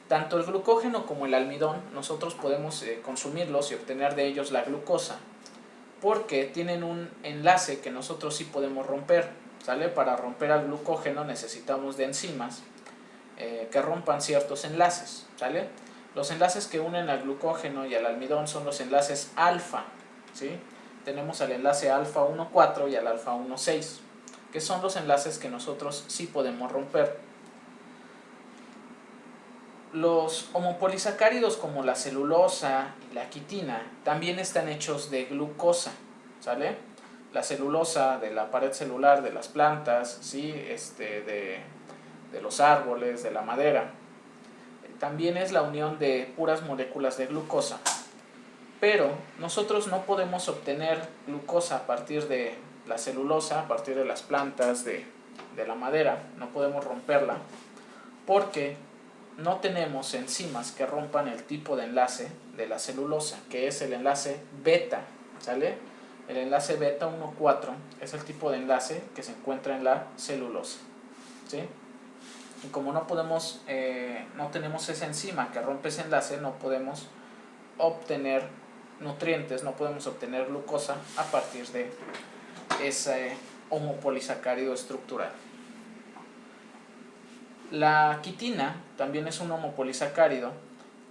Speaker 1: tanto el glucógeno como el almidón, nosotros podemos consumirlos y obtener de ellos la glucosa, porque tienen un enlace que nosotros sí podemos romper, ¿sale? Para romper al glucógeno necesitamos de enzimas que rompan ciertos enlaces, ¿sale? Los enlaces que unen al glucógeno y al almidón son los enlaces alfa, ¿sí? Tenemos al enlace alfa 1,4 y al alfa 1,6, que son los enlaces que nosotros sí podemos romper. Los homopolisacáridos como la celulosa y la quitina también están hechos de glucosa, ¿sale? La celulosa de la pared celular de las plantas, ¿sí?, de los árboles, de la madera, también es la unión de puras moléculas de glucosa. Pero nosotros no podemos obtener glucosa a partir de la celulosa, a partir de las plantas, de la madera, no podemos romperla, porque no tenemos enzimas que rompan el tipo de enlace de la celulosa, que es el enlace beta, ¿sale? El enlace beta 1,4 es el tipo de enlace que se encuentra en la celulosa, ¿sí? Y como no tenemos esa enzima que rompe ese enlace, no podemos obtener nutrientes, no podemos obtener glucosa a partir de ese homopolisacárido estructural. La quitina también es un homopolisacárido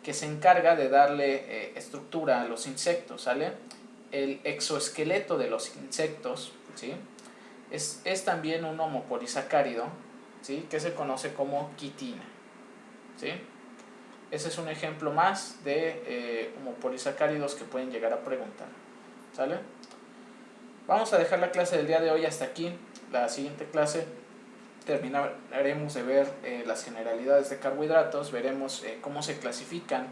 Speaker 1: que se encarga de darle estructura a los insectos, ¿sale? El exoesqueleto de los insectos, ¿sí?, es también un homopolisacárido, ¿sí?, que se conoce como quitina, ¿sí? Ese es un ejemplo más de homopolisacáridos que pueden llegar a preguntar, ¿sale? Vamos a dejar la clase del día de hoy hasta aquí. La siguiente clase terminaremos de ver las generalidades de carbohidratos, veremos cómo se clasifican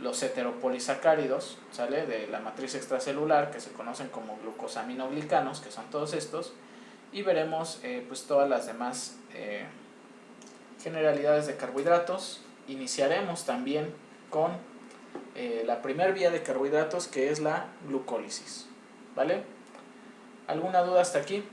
Speaker 1: los heteropolisacáridos, ¿sale?, de la matriz extracelular, que se conocen como glucosaminoglicanos, que son todos estos, y veremos pues todas las demás generalidades de carbohidratos. Iniciaremos también con la primera vía de carbohidratos, que es la glucólisis, ¿vale? ¿Alguna duda hasta aquí?